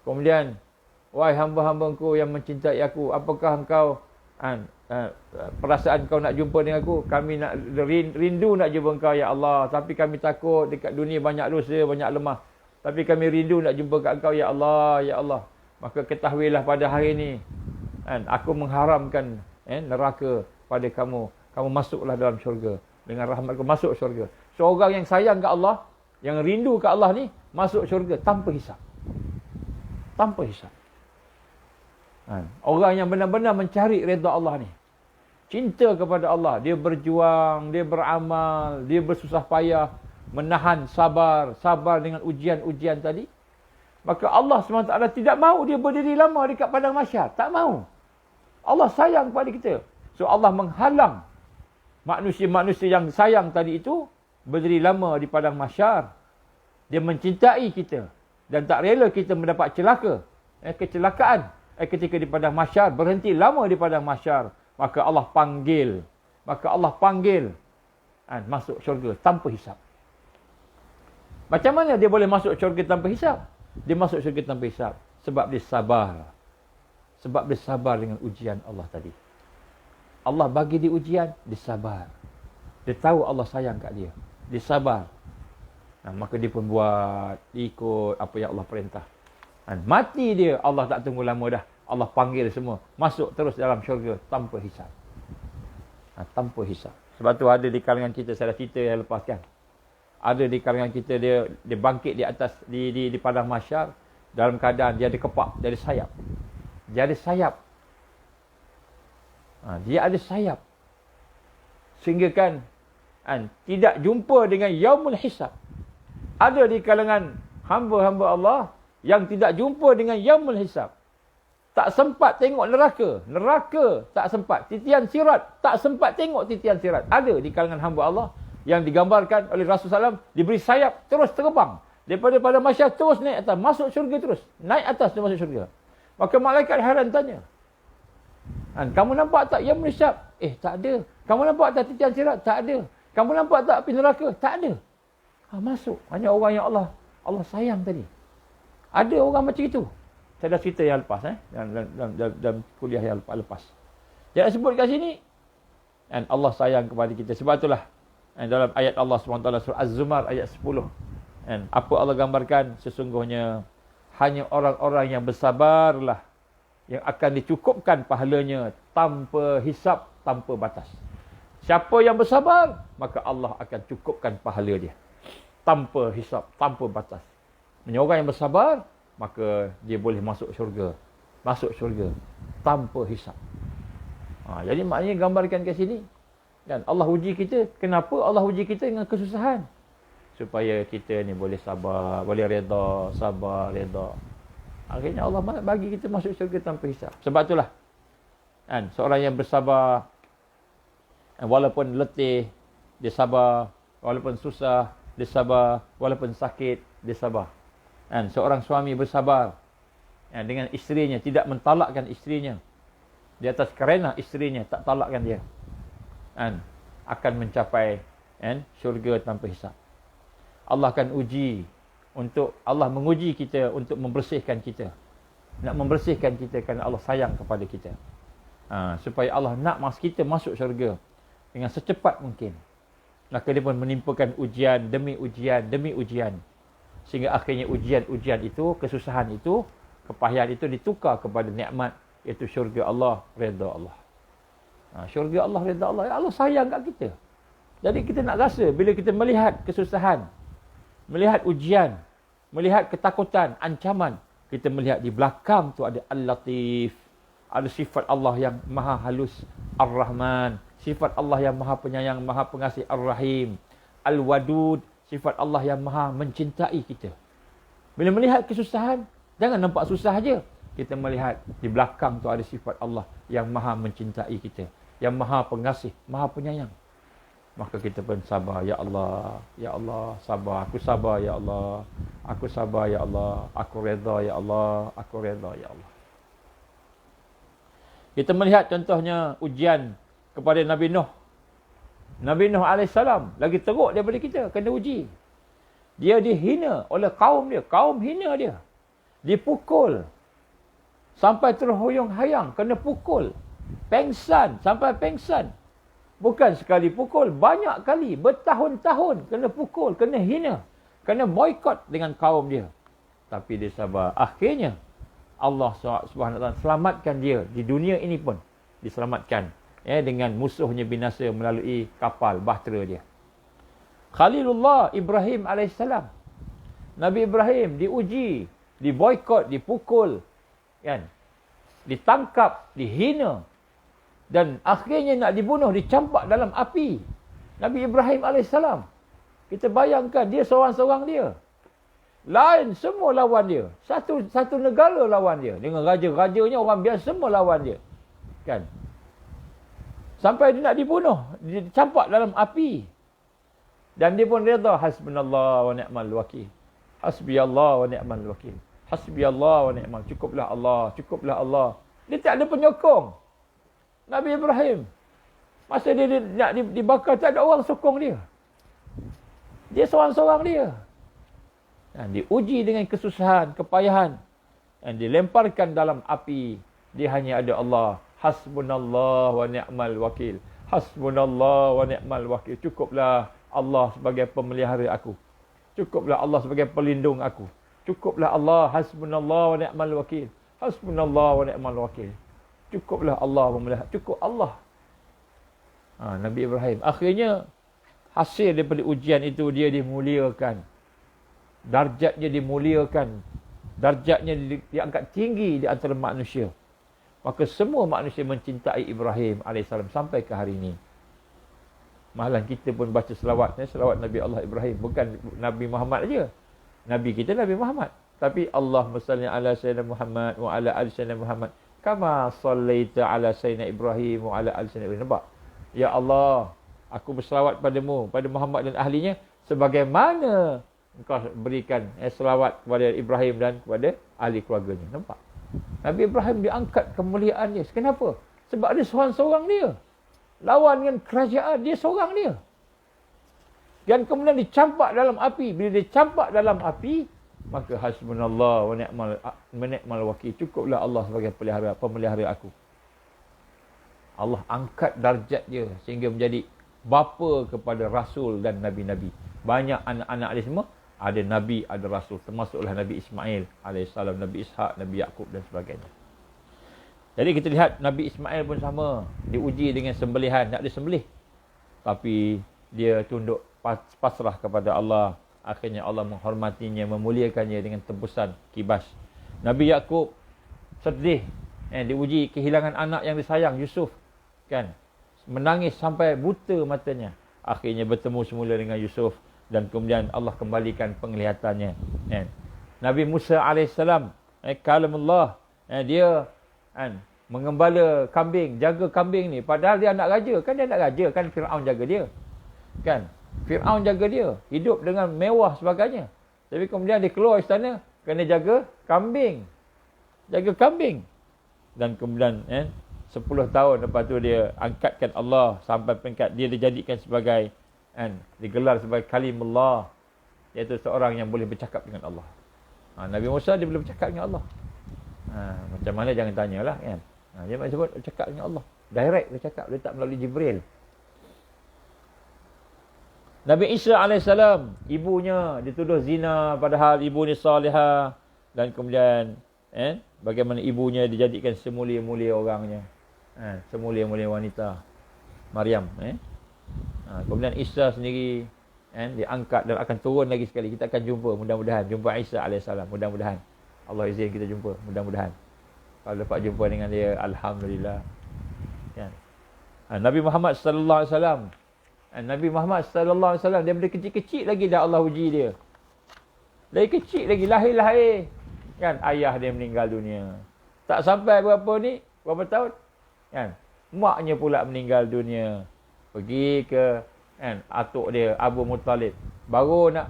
Kemudian, wahai hamba-hambaku yang mencintai aku, apakah engkau perasaan kau nak jumpa dengan aku? Kami nak rindu nak jumpa engkau ya Allah, tapi kami takut dekat dunia banyak dosa, banyak lemah. Tapi kami rindu nak jumpa kat engkau ya Allah, ya Allah. Maka ketahuilah pada hari ini, aku mengharamkan neraka pada kamu. Kamu masuklah dalam syurga. Dengan rahmatku masuk syurga. Seorang yang sayang kat Allah, yang rindu kat Allah ni, masuk syurga tanpa hisap. Tanpa hisap. Orang yang benar-benar mencari redha Allah ni, cinta kepada Allah, dia berjuang, dia beramal, dia bersusah payah, menahan, sabar dengan ujian-ujian tadi. Maka Allah SWT tidak mahu dia berdiri lama dekat padang mahsyar. Tak mahu. Allah sayang kepada kita. So Allah menghalang manusia-manusia yang sayang tadi itu berdiri lama di padang mahsyar. Dia mencintai kita dan tak rela kita mendapat kecelakaan ketika di padang mahsyar, berhenti lama di padang mahsyar. Maka Allah panggil. Masuk syurga tanpa hisap. Macam mana dia boleh masuk syurga tanpa hisap? Dia masuk syurga tanpa hisap sebab dia sabar. Sebab dia sabar dengan ujian Allah tadi. Allah bagi dia ujian, dia sabar. Dia tahu Allah sayang kat dia. Dia sabar. Maka dia pun buat, ikut apa yang Allah perintah. Mati dia, Allah tak tunggu lama dah. Allah panggil semua. Masuk terus dalam syurga tanpa hisap. Tanpa hisap. Sebab tu ada di kalangan kita, saya dah cerita yang lepas kan. Ada di kalangan kita, dia bangkit di atas, di padang mahsyar, dalam keadaan dia ada kepak, dia ada sayap. Dia ada sayap. Dia ada sayap. Sehingga kan, tidak jumpa dengan yaumul hisab. Ada di kalangan hamba-hamba Allah yang tidak jumpa dengan yaumul hisab. Tak sempat tengok neraka. Neraka tak sempat. Titian sirat tak sempat tengok titian sirat. Ada di kalangan hamba Allah yang digambarkan oleh Rasulullah SAW, diberi sayap, terus terbang. Daripada pada mahsyar terus naik atas. Masuk syurga terus. Naik atas dia masuk syurga. Maka malaikat heran tanya. Kamu nampak tak yaumul hisab? Tak ada. Kamu nampak tak titian sirat? Tak ada. Kamu nampak tak api neraka? Tak ada. Masuk. Hanya orang yang Allah sayang tadi. Ada orang macam itu. Saya dah cerita yang lepas. Dalam kuliah yang lepas. Jangan sebut kat sini. Allah sayang kepada kita. Sebab itulah. Dalam ayat Allah SWT, surah Az-Zumar ayat 10. Apa Allah gambarkan? Sesungguhnya hanya orang-orang yang bersabarlah yang akan dicukupkan pahalanya tanpa hisap, tanpa batas. Siapa yang bersabar, maka Allah akan cukupkan pahala dia. Tanpa hisap, tanpa batas. Orang yang bersabar, maka dia boleh masuk syurga. Masuk syurga tanpa hisap. Jadi maknanya gambarkan ke sini. Dan Allah uji kita. Kenapa Allah uji kita dengan kesusahan? Supaya kita ni boleh sabar, boleh redha, sabar, redha. Akhirnya Allah bagi kita masuk syurga tanpa hisap. Sebab itulah seorang yang bersabar, walaupun letih, dia sabar. Walaupun susah, dia sabar. Walaupun sakit, dia sabar. Seorang suami bersabar dengan isterinya, tidak mentalakkan isterinya. Di atas kerana isterinya tak talakkan dia. Akan mencapai syurga tanpa hisap. Allah akan uji Allah menguji kita untuk membersihkan kita. Nak membersihkan kita kerana Allah sayang kepada kita. Supaya Allah nak kita masuk syurga dengan secepat mungkin. Maka dia pun menimpakan ujian demi ujian demi ujian. Sehingga akhirnya ujian-ujian itu, kesusahan itu, kepahian itu ditukar kepada nikmat, iaitu syurga Allah, redha Allah. Syurga Allah, redha Allah. Allah sayang kat kita. Jadi kita nak rasa bila kita melihat kesusahan, melihat ujian, melihat ketakutan, ancaman, kita melihat di belakang tu ada Al-Latif, ada sifat Allah yang maha halus, Ar-Rahman, sifat Allah yang maha penyayang, maha pengasih, Ar-Rahim, Al-Wadud, sifat Allah yang maha mencintai kita. Bila melihat kesusahan, jangan nampak susah aja. Kita melihat di belakang tu ada sifat Allah yang maha mencintai kita, yang maha pengasih, maha penyayang. Maka kita pun sabar, ya Allah, sabar, aku sabar, ya Allah, aku sabar, ya Allah, aku redha, ya Allah, aku redha, ya Allah. Kita melihat contohnya ujian kepada Nabi Nuh. Nabi Nuh AS lagi teruk daripada kita, kena uji. Dia dihina oleh kaum dia, kaum hina dia. Dipukul. Sampai terhoyong-hayang, kena pukul. Pengsan, sampai pengsan. Bukan sekali pukul, banyak kali, bertahun-tahun kena pukul, kena hina, kena boikot dengan kaum dia. Tapi dia sabar. Akhirnya Allah SWT selamatkan dia di dunia ini pun diselamatkan dengan musuhnya binasa melalui kapal bahtera dia. Khalilullah Ibrahim AS. Nabi Ibrahim diuji, diboikot, dipukul, kan? Ditangkap, dihina. Dan akhirnya nak dibunuh, dicampak dalam api. Nabi Ibrahim AS. Kita bayangkan, dia seorang-seorang dia. Lain semua lawan dia. Satu negara lawan dia. Dengan raja-rajanya, orang biasa semua lawan dia. Kan? Sampai dia nak dibunuh, dicampak dalam api. Dan dia pun redha, hasbunallah wa ni'mal wakil. Hasbiyallah wa ni'mal wakil. Hasbiyallah wa ni'mal. Cukuplah Allah, cukuplah Allah. Dia tak ada penyokong. Nabi Ibrahim, masa dia nak dibakar, tak ada orang sokong dia. Dia seorang-seorang dia. Dan diuji dengan kesusahan, kepayahan. Dan dilemparkan dalam api. Dia hanya ada Allah. Hasbunallah wa ni'mal wakil. Hasbunallah wa ni'mal wakil. Cukuplah Allah sebagai pemelihara aku. Cukuplah Allah sebagai pelindung aku. Cukuplah Allah. Hasbunallah wa ni'mal wakil. Hasbunallah wa ni'mal wakil. Cukuplah Allah memelihara. Cukup Allah. Nabi Ibrahim. Akhirnya, hasil daripada ujian itu, dia dimuliakan. Darjatnya dimuliakan. Darjatnya diangkat tinggi di antara manusia. Maka semua manusia mencintai Ibrahim AS sampai ke hari ini. Malah kita pun baca selawat. Selawat Nabi Allah Ibrahim. Bukan Nabi Muhammad aja. Nabi kita Nabi Muhammad. Tapi Allahumma salli ala Sayyidina Muhammad wa ala ali Sayyidina Muhammad. Kama sallaita ala Sayyidina Ibrahim wa ala ali Sayyidina Ibrahim. Nampak? Ya Allah, aku berselawat padamu, pada Muhammad dan ahlinya, sebagaimana engkau berikan selawat kepada Ibrahim dan kepada ahli keluarganya. Nampak? Nabi Ibrahim diangkat kemuliaannya. Kenapa? Sebab dia seorang-seorang dia. Lawan dengan kerajaan, dia seorang dia. Dan kemudian dicampak dalam api. Bila dicampak dalam api, maka hasbunallah wa ni'mal wakil. Cukuplah Allah sebagai pemelihara aku. Allah angkat darjat dia sehingga menjadi bapa kepada rasul dan nabi-nabi. Banyak anak-anak dia semua ada nabi, ada rasul, termasuklah Nabi Ismail alaihissalam, Nabi Ishak, Nabi Yaqub dan sebagainya. Jadi kita lihat Nabi Ismail pun sama, diuji dengan sembelihan, nak disembelih. Tapi dia tunduk pasrah kepada Allah. Akhirnya Allah menghormatinya, memuliakannya dengan tebusan kibas. Nabi Yaqub sedih, diuji kehilangan anak yang disayang, Yusuf, kan? Menangis sampai buta matanya. Akhirnya bertemu semula dengan Yusuf dan kemudian Allah kembalikan penglihatannya. Nabi Musa alaihissalam, kalamullah, dia mengembala kambing, jaga kambing ni. Padahal dia anak raja, kan dia anak raja, kan Fir'aun jaga dia. Kan? Fir'aun jaga dia, hidup dengan mewah sebagainya. Tapi kemudian dia keluar istana, kena jaga kambing. Jaga kambing. Dan kemudian 10 tahun lepas tu dia angkatkan Allah sampai peringkat dia dijadikan sebagai digelar sebagai kalimullah. iaitu seorang yang boleh bercakap dengan Allah. Nabi Musa dia boleh bercakap dengan Allah. Macam mana jangan tanyalah kan. Dia sebut bercakap dengan Allah. Direct dia cakap, dia tak melalui Jibril. Nabi Isa AS, ibunya dituduh zina padahal ibu ni salihah. Dan kemudian bagaimana ibunya dijadikan semulia-mulia orangnya. Semulia-mulia wanita. Maryam. Kemudian Isa sendiri diangkat dan akan turun lagi sekali. Kita akan jumpa mudah-mudahan. Jumpa Isa AS. Mudah-mudahan. Allah izin kita jumpa. Mudah-mudahan. Kalau dapat jumpa dengan dia, Alhamdulillah. Kan? Nabi Muhammad sallallahu alaihi wasallam. Nabi Muhammad sallallahu alaihi wasallam dia dari kecil-kecil lagi dah Allah uji dia. Dari kecil lagi lahir. Kan ayah dia meninggal dunia. Tak sampai berapa tahun? Kan? Maknya pula meninggal dunia. Pergi ke atuk dia Abu Muttalib. Baru nak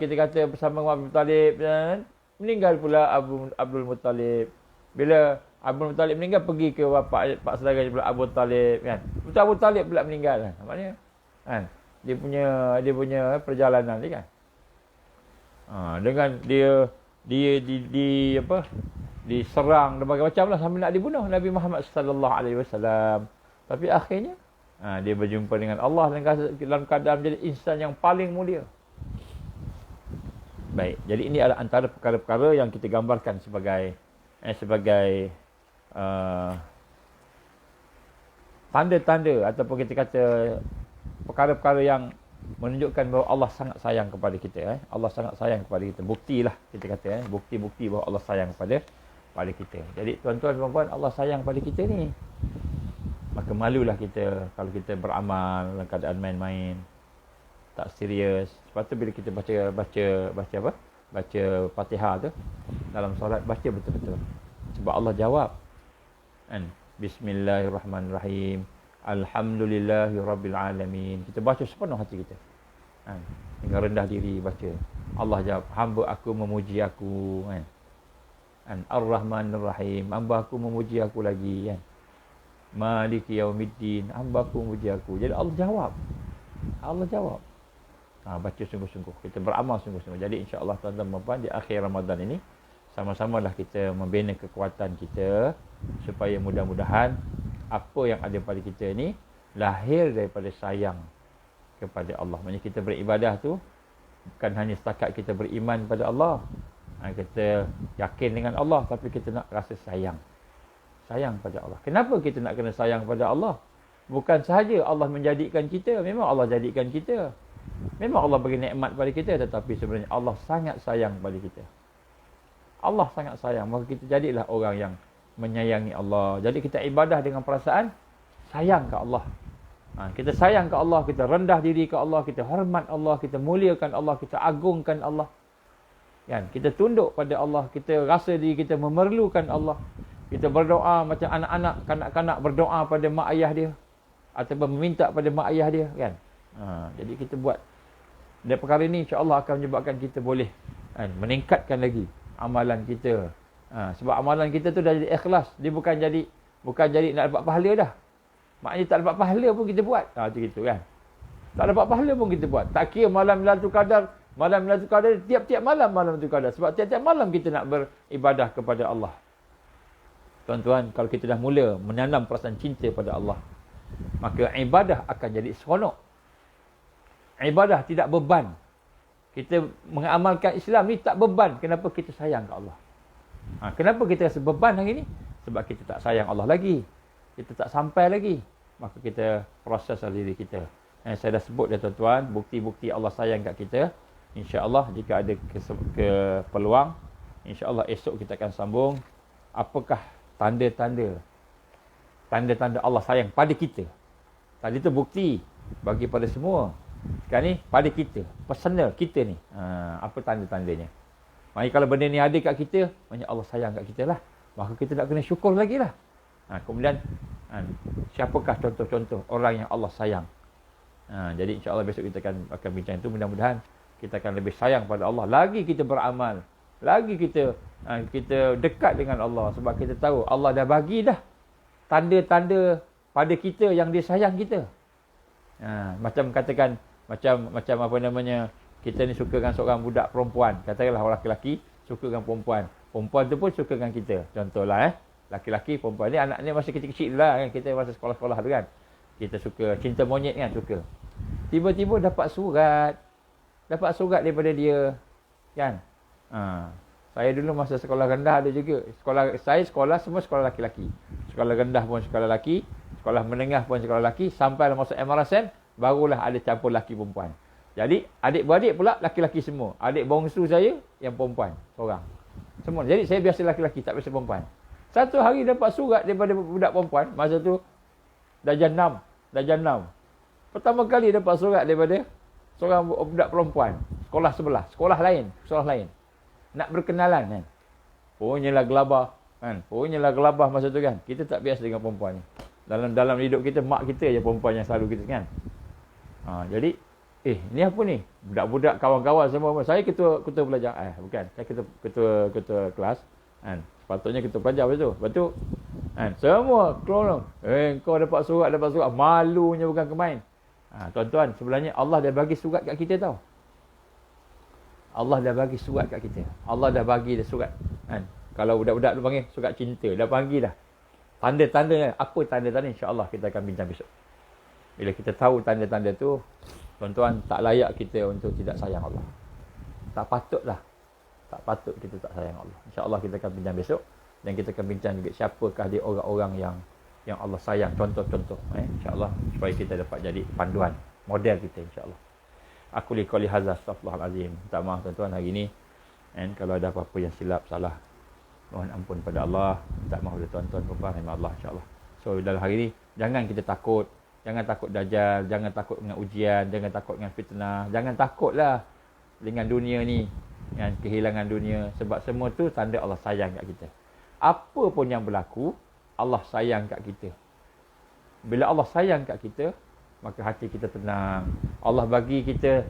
kita kata bersama dengan Abu Muttalib kan? Meninggal pula Abdul Muttalib. Bila Abu Muttalib meninggal, pergi ke pak saudara pula Abu Talib kan. Betul Abu Talib pula meninggal kan. Maknanya kan dia punya perjalanan ni kan. Dengan dia diserang dan macam-macam lah sampai nak dibunuh Nabi Muhammad sallallahu alaihi wasallam. Tapi akhirnya dia berjumpa dengan Allah dalam keadaan menjadi insan yang paling mulia. Baik, jadi ini adalah antara perkara-perkara yang kita gambarkan sebagai tanda-tanda ataupun kita kata perkara-perkara yang menunjukkan bahawa Allah sangat sayang kepada kita. Allah sangat sayang kepada kita. Buktilah kita kata. Bukti-bukti bahawa Allah sayang kepada kita. Jadi tuan-tuan dan puan-puan, Allah sayang pada kita ni. Maka malulah kita kalau kita beramal dalam keadaan main-main. Tak serius. Sebab tu bila kita baca Fatihah tu dalam solat, baca betul-betul. Sebab Allah jawab. Bismillahirrahmanirrahim. Alhamdulillahirabbil alamin. Kita baca sepenuh hati kita. Dengan rendah diri baca. Allah jawab, hamba aku memuji aku kan. Ar-Rahmanir-Rahim. Hamba aku memuji aku lagi kan. Maliki yaumiddin. Hamba aku memuji aku. Jadi Allah jawab. Baca sungguh-sungguh. Kita beramal sungguh-sungguh. Jadi insya-Allah tuan-tuan dan puan di akhir Ramadan ini sama-samalah kita membina kekuatan kita supaya mudah-mudahan apa yang ada pada kita ni lahir daripada sayang kepada Allah. Maksudnya kita beribadah tu bukan hanya setakat kita beriman pada Allah. Kita yakin dengan Allah, tapi kita nak rasa sayang. Sayang pada Allah. Kenapa kita nak kena sayang pada Allah? Bukan sahaja Allah menjadikan kita, memang Allah jadikan kita. Memang Allah bagi nikmat pada kita, tetapi sebenarnya Allah sangat sayang pada kita. Allah sangat sayang. Maka kita jadilah orang yang menyayangi Allah. Jadi kita ibadah dengan perasaan sayang ke Allah. Kita sayang ke Allah, kita rendah diri ke Allah, kita hormat Allah, kita muliakan Allah, kita agungkan Allah. Kan? Kita tunduk pada Allah, kita rasa diri kita memerlukan Allah. Kita berdoa macam anak-anak, kanak-kanak berdoa pada mak ayah dia ataupun meminta pada mak ayah dia kan. Jadi kita buat dan perkara ini insya-Allah akan menyebabkan kita boleh meningkatkan lagi amalan kita. Sebab amalan kita tu dah jadi ikhlas. Dia bukan jadi nak dapat pahala dah. Maknanya tak dapat pahala pun kita buat. Macam gitu kan. Tak dapat pahala pun kita buat. Tak kira malam Lailatul Qadar, tiap-tiap malam Lailatul Qadar. Sebab tiap-tiap malam kita nak beribadah kepada Allah. Tuan-tuan, kalau kita dah mula menanam perasaan cinta pada Allah, maka ibadah akan jadi seronok. Ibadah tidak beban. Kita mengamalkan Islam ni tak beban. Kenapa? Kita sayang ke Allah. Kenapa kita rasa beban hari ni? Sebab kita tak sayang Allah lagi. Kita tak sampai lagi. Maka kita proses diri kita. Saya dah sebut dah tuan-tuan, bukti-bukti Allah sayang kat kita. InsyaAllah jika ada peluang, InsyaAllah esok kita akan sambung. Apakah tanda-tanda Allah sayang pada kita? Tadi tu bukti bagi pada semua. Sekarang ni pada kita, personal kita ni. Apa tanda-tandanya? Maknanya kalau benda ni ada kat kita, maknanya Allah sayang kat kita lah. Maka kita nak kena syukur lagi lah. Kemudian siapakah contoh-contoh orang yang Allah sayang? Jadi insya-Allah besok kita akan bincang itu. Mudah-mudahan kita akan lebih sayang pada Allah. Lagi kita beramal, lagi kita dekat dengan Allah. Sebab kita tahu Allah dah bagi dah tanda-tanda pada kita yang dia sayang kita. Macam katakan Macam apa namanya, kita ni sukakan seorang budak perempuan, katakanlah orang lelaki sukakan perempuan. Perempuan tu pun sukakan kita. Contohlah laki-laki, perempuan ni anak ni masih kecil-kecil lah kan, kita masa sekolah-sekolah tu kan. Kita suka cinta monyet kan, suka. Tiba-tiba dapat surat daripada dia kan. Saya dulu masa sekolah rendah ada juga. Sekolah semua sekolah laki-laki. Sekolah rendah pun sekolah laki, sekolah menengah pun sekolah laki, sampai masa MRSM barulah ada campur laki perempuan. Jadi adik-beradik pula laki-laki semua. Adik bongsu saya yang perempuan seorang. Semua. Jadi saya biasa laki-laki, tak biasa perempuan. Satu hari dapat surat daripada budak perempuan, masa tu darjah 6. Pertama kali dapat surat daripada seorang budak perempuan, sekolah sebelah, sekolah lain. Nak berkenalan kan. Punyalah gelabah masa tu kan. Kita tak biasa dengan perempuan ni. Dalam hidup kita, mak kita je perempuan yang selalu kita kan. Jadi ni apa ni? Budak-budak kawan-kawan semua. Saya ketua pelajar. Bukan. Saya ketua kelas. Kan? Sepatutnya ketua pelajar lepas tu. Kan? Semua keluar. Kau dapat surat. Malunya bukan kemain. Tuan-tuan, sebenarnya Allah dah bagi surat kat kita tau. Allah dah bagi surat kat kita. Allah dah bagi dah surat. Kan? Kalau budak-budak tu panggil surat cinta. Dah bagi dah. Tanda-tanda. Apa tanda-tanda? InsyaAllah kita akan bincang besok. Bila kita tahu tanda-tanda tu, tuan-tuan, tak layak kita untuk tidak sayang Allah. Tak patutlah. Tak patut kita tak sayang Allah. InsyaAllah kita akan bincang besok. Dan kita akan bincang juga siapakah dia orang-orang yang Allah sayang. Contoh-contoh. InsyaAllah. Supaya kita dapat jadi panduan. Model kita insyaAllah. Aku liqali hadza astaghfirullahalazim. Minta maaf tuan-tuan hari ni. Kalau ada apa-apa yang silap, salah, mohon ampun pada Allah. Minta maaf pada tuan-tuan perempuan rahmat Allah insyaAllah. So dalam hari ni, jangan kita takut. Jangan takut dajjal, jangan takut dengan ujian, jangan takut dengan fitnah, jangan takutlah dengan dunia ni, dengan kehilangan dunia, sebab semua tu tanda Allah sayang kat kita. Apa pun yang berlaku, Allah sayang kat kita. Bila Allah sayang kat kita, maka hati kita tenang. Allah bagi kita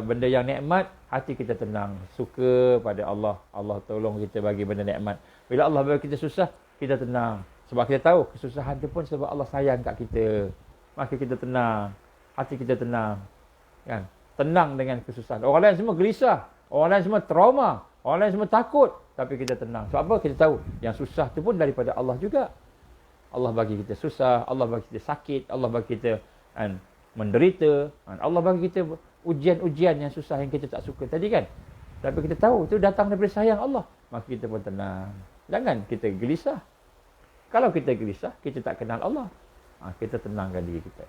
benda yang nikmat, hati kita tenang. Suka pada Allah. Allah tolong kita bagi benda nikmat. Bila Allah bagi kita susah, kita tenang. Sebab kita tahu kesusahan tu pun sebab Allah sayang kat kita. Maka kita tenang. Hati kita tenang. Kan? Tenang dengan kesusahan. Orang lain semua gelisah. Orang lain semua trauma. Orang lain semua takut. Tapi kita tenang. Sebab apa? Kita tahu yang susah tu pun daripada Allah juga. Allah bagi kita susah. Allah bagi kita sakit. Allah bagi kita menderita. Allah bagi kita ujian-ujian yang susah yang kita tak suka tadi kan. Tapi kita tahu itu datang daripada sayang Allah. Maka kita pun tenang. Jangan kita gelisah. Kalau kita gelisah, kita tak kenal Allah. Kita tenangkan diri kita.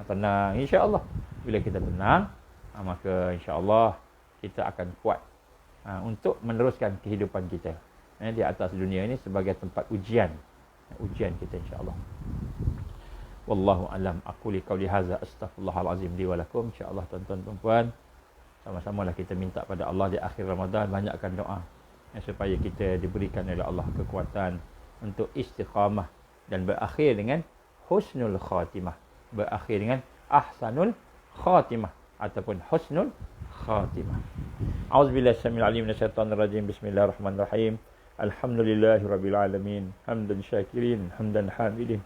Tenang insya-Allah. Bila kita tenang, maka insya-Allah kita akan kuat untuk meneruskan kehidupan kita di atas dunia ini sebagai tempat ujian kita insya-Allah. Wallahu alam. Aku liqauli hadza astaghfirullahalazim li wa lakum. Insya-Allah tuan-tuan dan puan, sama-samalah kita minta pada Allah di akhir Ramadan banyakkan doa supaya kita diberikan oleh Allah kekuatan untuk istiqamah dan berakhir dengan husnul khatimah, berakhir dengan ahsanul khatimah ataupun husnul khatimah. Auzubillahi samil alim minasyaitonir rajim. Bismillahirrahmanirrahim. Alhamdulillahirabbil alamin. Hamdan syakirin, hamdan hamidin.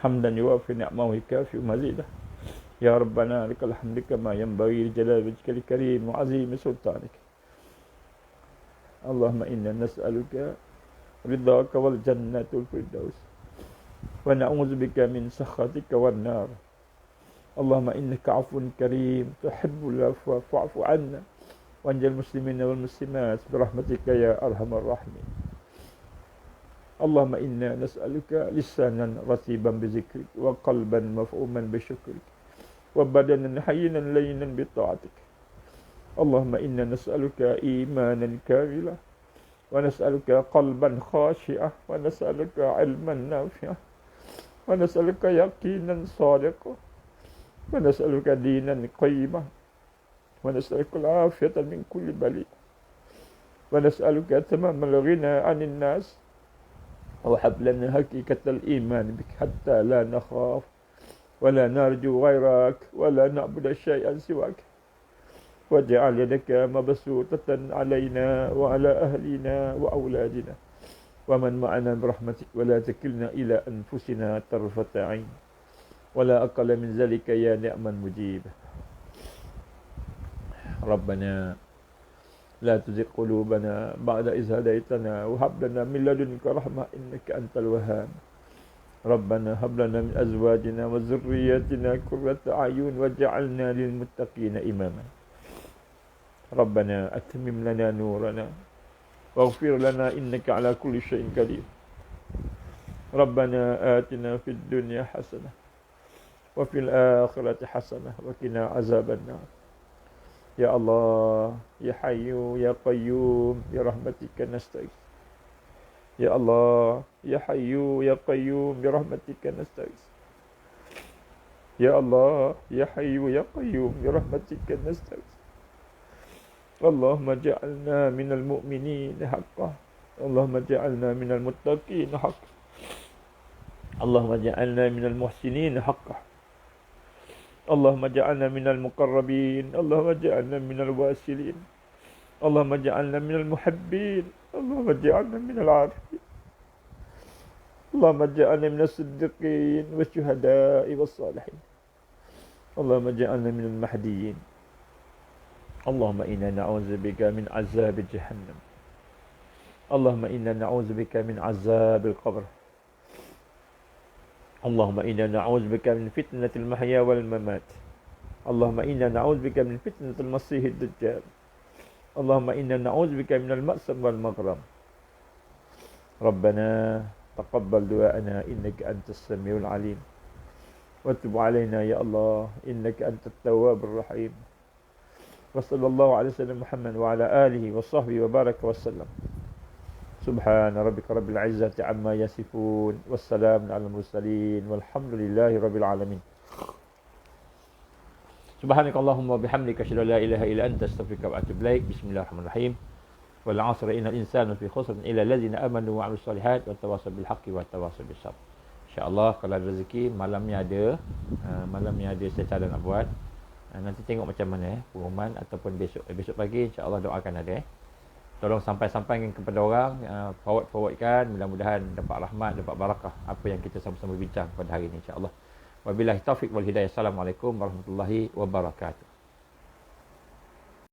Hamdan yuwafi ni'mahu wa yukafi mazidah. Ya Rabbana lakal hamdu kama yanbaghi li jalali wajhikal karim wa 'azimi sultanik. Allahumma inna nas'aluka ridhaka wal jannatul firdaus. ونعوذ بك من سخطك والنار. اللهم إنك عفو كريم تحب العفو فاعف عنا وانجل المسلمين والمسلمات برحمتك يا أرحم الراحمين. اللهم إنا نسألك لسانا رتيبا بذكرك وقلبا مفعوما بشكرك وبدنا حينا لينا بطاعتك. اللهم إنا نسألك إيمانا كاملا ونسألك قلبا خاشعا ونسألك علما نافعا ونسألك يقينا صادقا ونسألك دينا قيما ونسألك العافية من كل بلاء ونسألك تمام الغنى عن الناس وهب لنا حقيقة الإيمان بك حتى لا نخاف ولا نرجو غيرك ولا نعبد شيئا سواك واجعل يدك مبسوطة علينا وعلى أهلنا وأولادنا ومن معنا برحمتك ولا تكلنا إلى أنفسنا طرفة عين ولا أقل من ذلك يا نعم المجيب. ربنا لا تزغ قلوبنا بعد إذ هديتنا وهب لنا من لدنك رحمة إنك أنت الوهاب ربنا هب لنا من أزواجنا وذرياتنا قرة أعين واجعلنا للمتقين إماما ربنا أتمم لنا نورنا واغفر لنا إنك على كل شيء قدير ربنا آتنا في الدنيا حسنة وفي الآخرة حسنة وقنا عذاب النار يا الله يا حي يا قيوم برحمتك نستغيث يا الله يا حي يا قيوم برحمتك نستغيث يا الله يا حي يا قيوم برحمتك نستغيث اللهم اجعلنا من المؤمنين حقا اللهم اجعلنا من المتقين حقا اللهم اجعلنا من المحسنين حقا اللهم اجعلنا من المقربين اللهم اجعلنا من الواسلين اللهم اجعلنا من المحبين اللهم اجعلنا من العارفين اللهم اجعلنا من الصديقين والشهداء والصالحين اللهم اجعلنا من المهديين اللهم إنا نعوذ بك من عذاب جهنم اللهم إنا نعوذ بك من عذاب القبر اللهم إنا نعوذ بك من فتنة المحيا والممات اللهم إنا نعوذ بك من فتنة المسيح الدجال اللهم إنا نعوذ بك من المأسم والمغرم ربنا تقبل دعاءنا إنك أنت السميع العليم وتب علينا يا الله إنك أنت التواب الرحيم وصلى الله على سيدنا محمد وعلى آله وصحبه وبارك وسلم سبحان ربك رب العزة عما يصفون والسلام على المرسلين والحمد لله رب العالمين سبحانك اللهم وبحمدك أشهد أن لا إله إلا أنت أستغفرك وأتوب إليك بسم الله الرحمن الرحيم والعصر إن الإنسان في خسر إلا الذين آمنوا وعملوا الصالحات وتواصوا بالحق وتواصوا بالصبر. InsyaAllah kalau ada rezeki malamnya ada saya cadang nak buat. Nanti tengok macam mana pengumuman ataupun besok pagi insya-Allah doakan ada. Tolong sampai-sampaikan kepada orang, forwardkan, mudah-mudahan dapat rahmat, dapat barakah apa yang kita sama-sama bincang pada hari ini insya-Allah. Wabillahi taufiq wal hidayah. Assalamualaikum warahmatullahi wabarakatuh.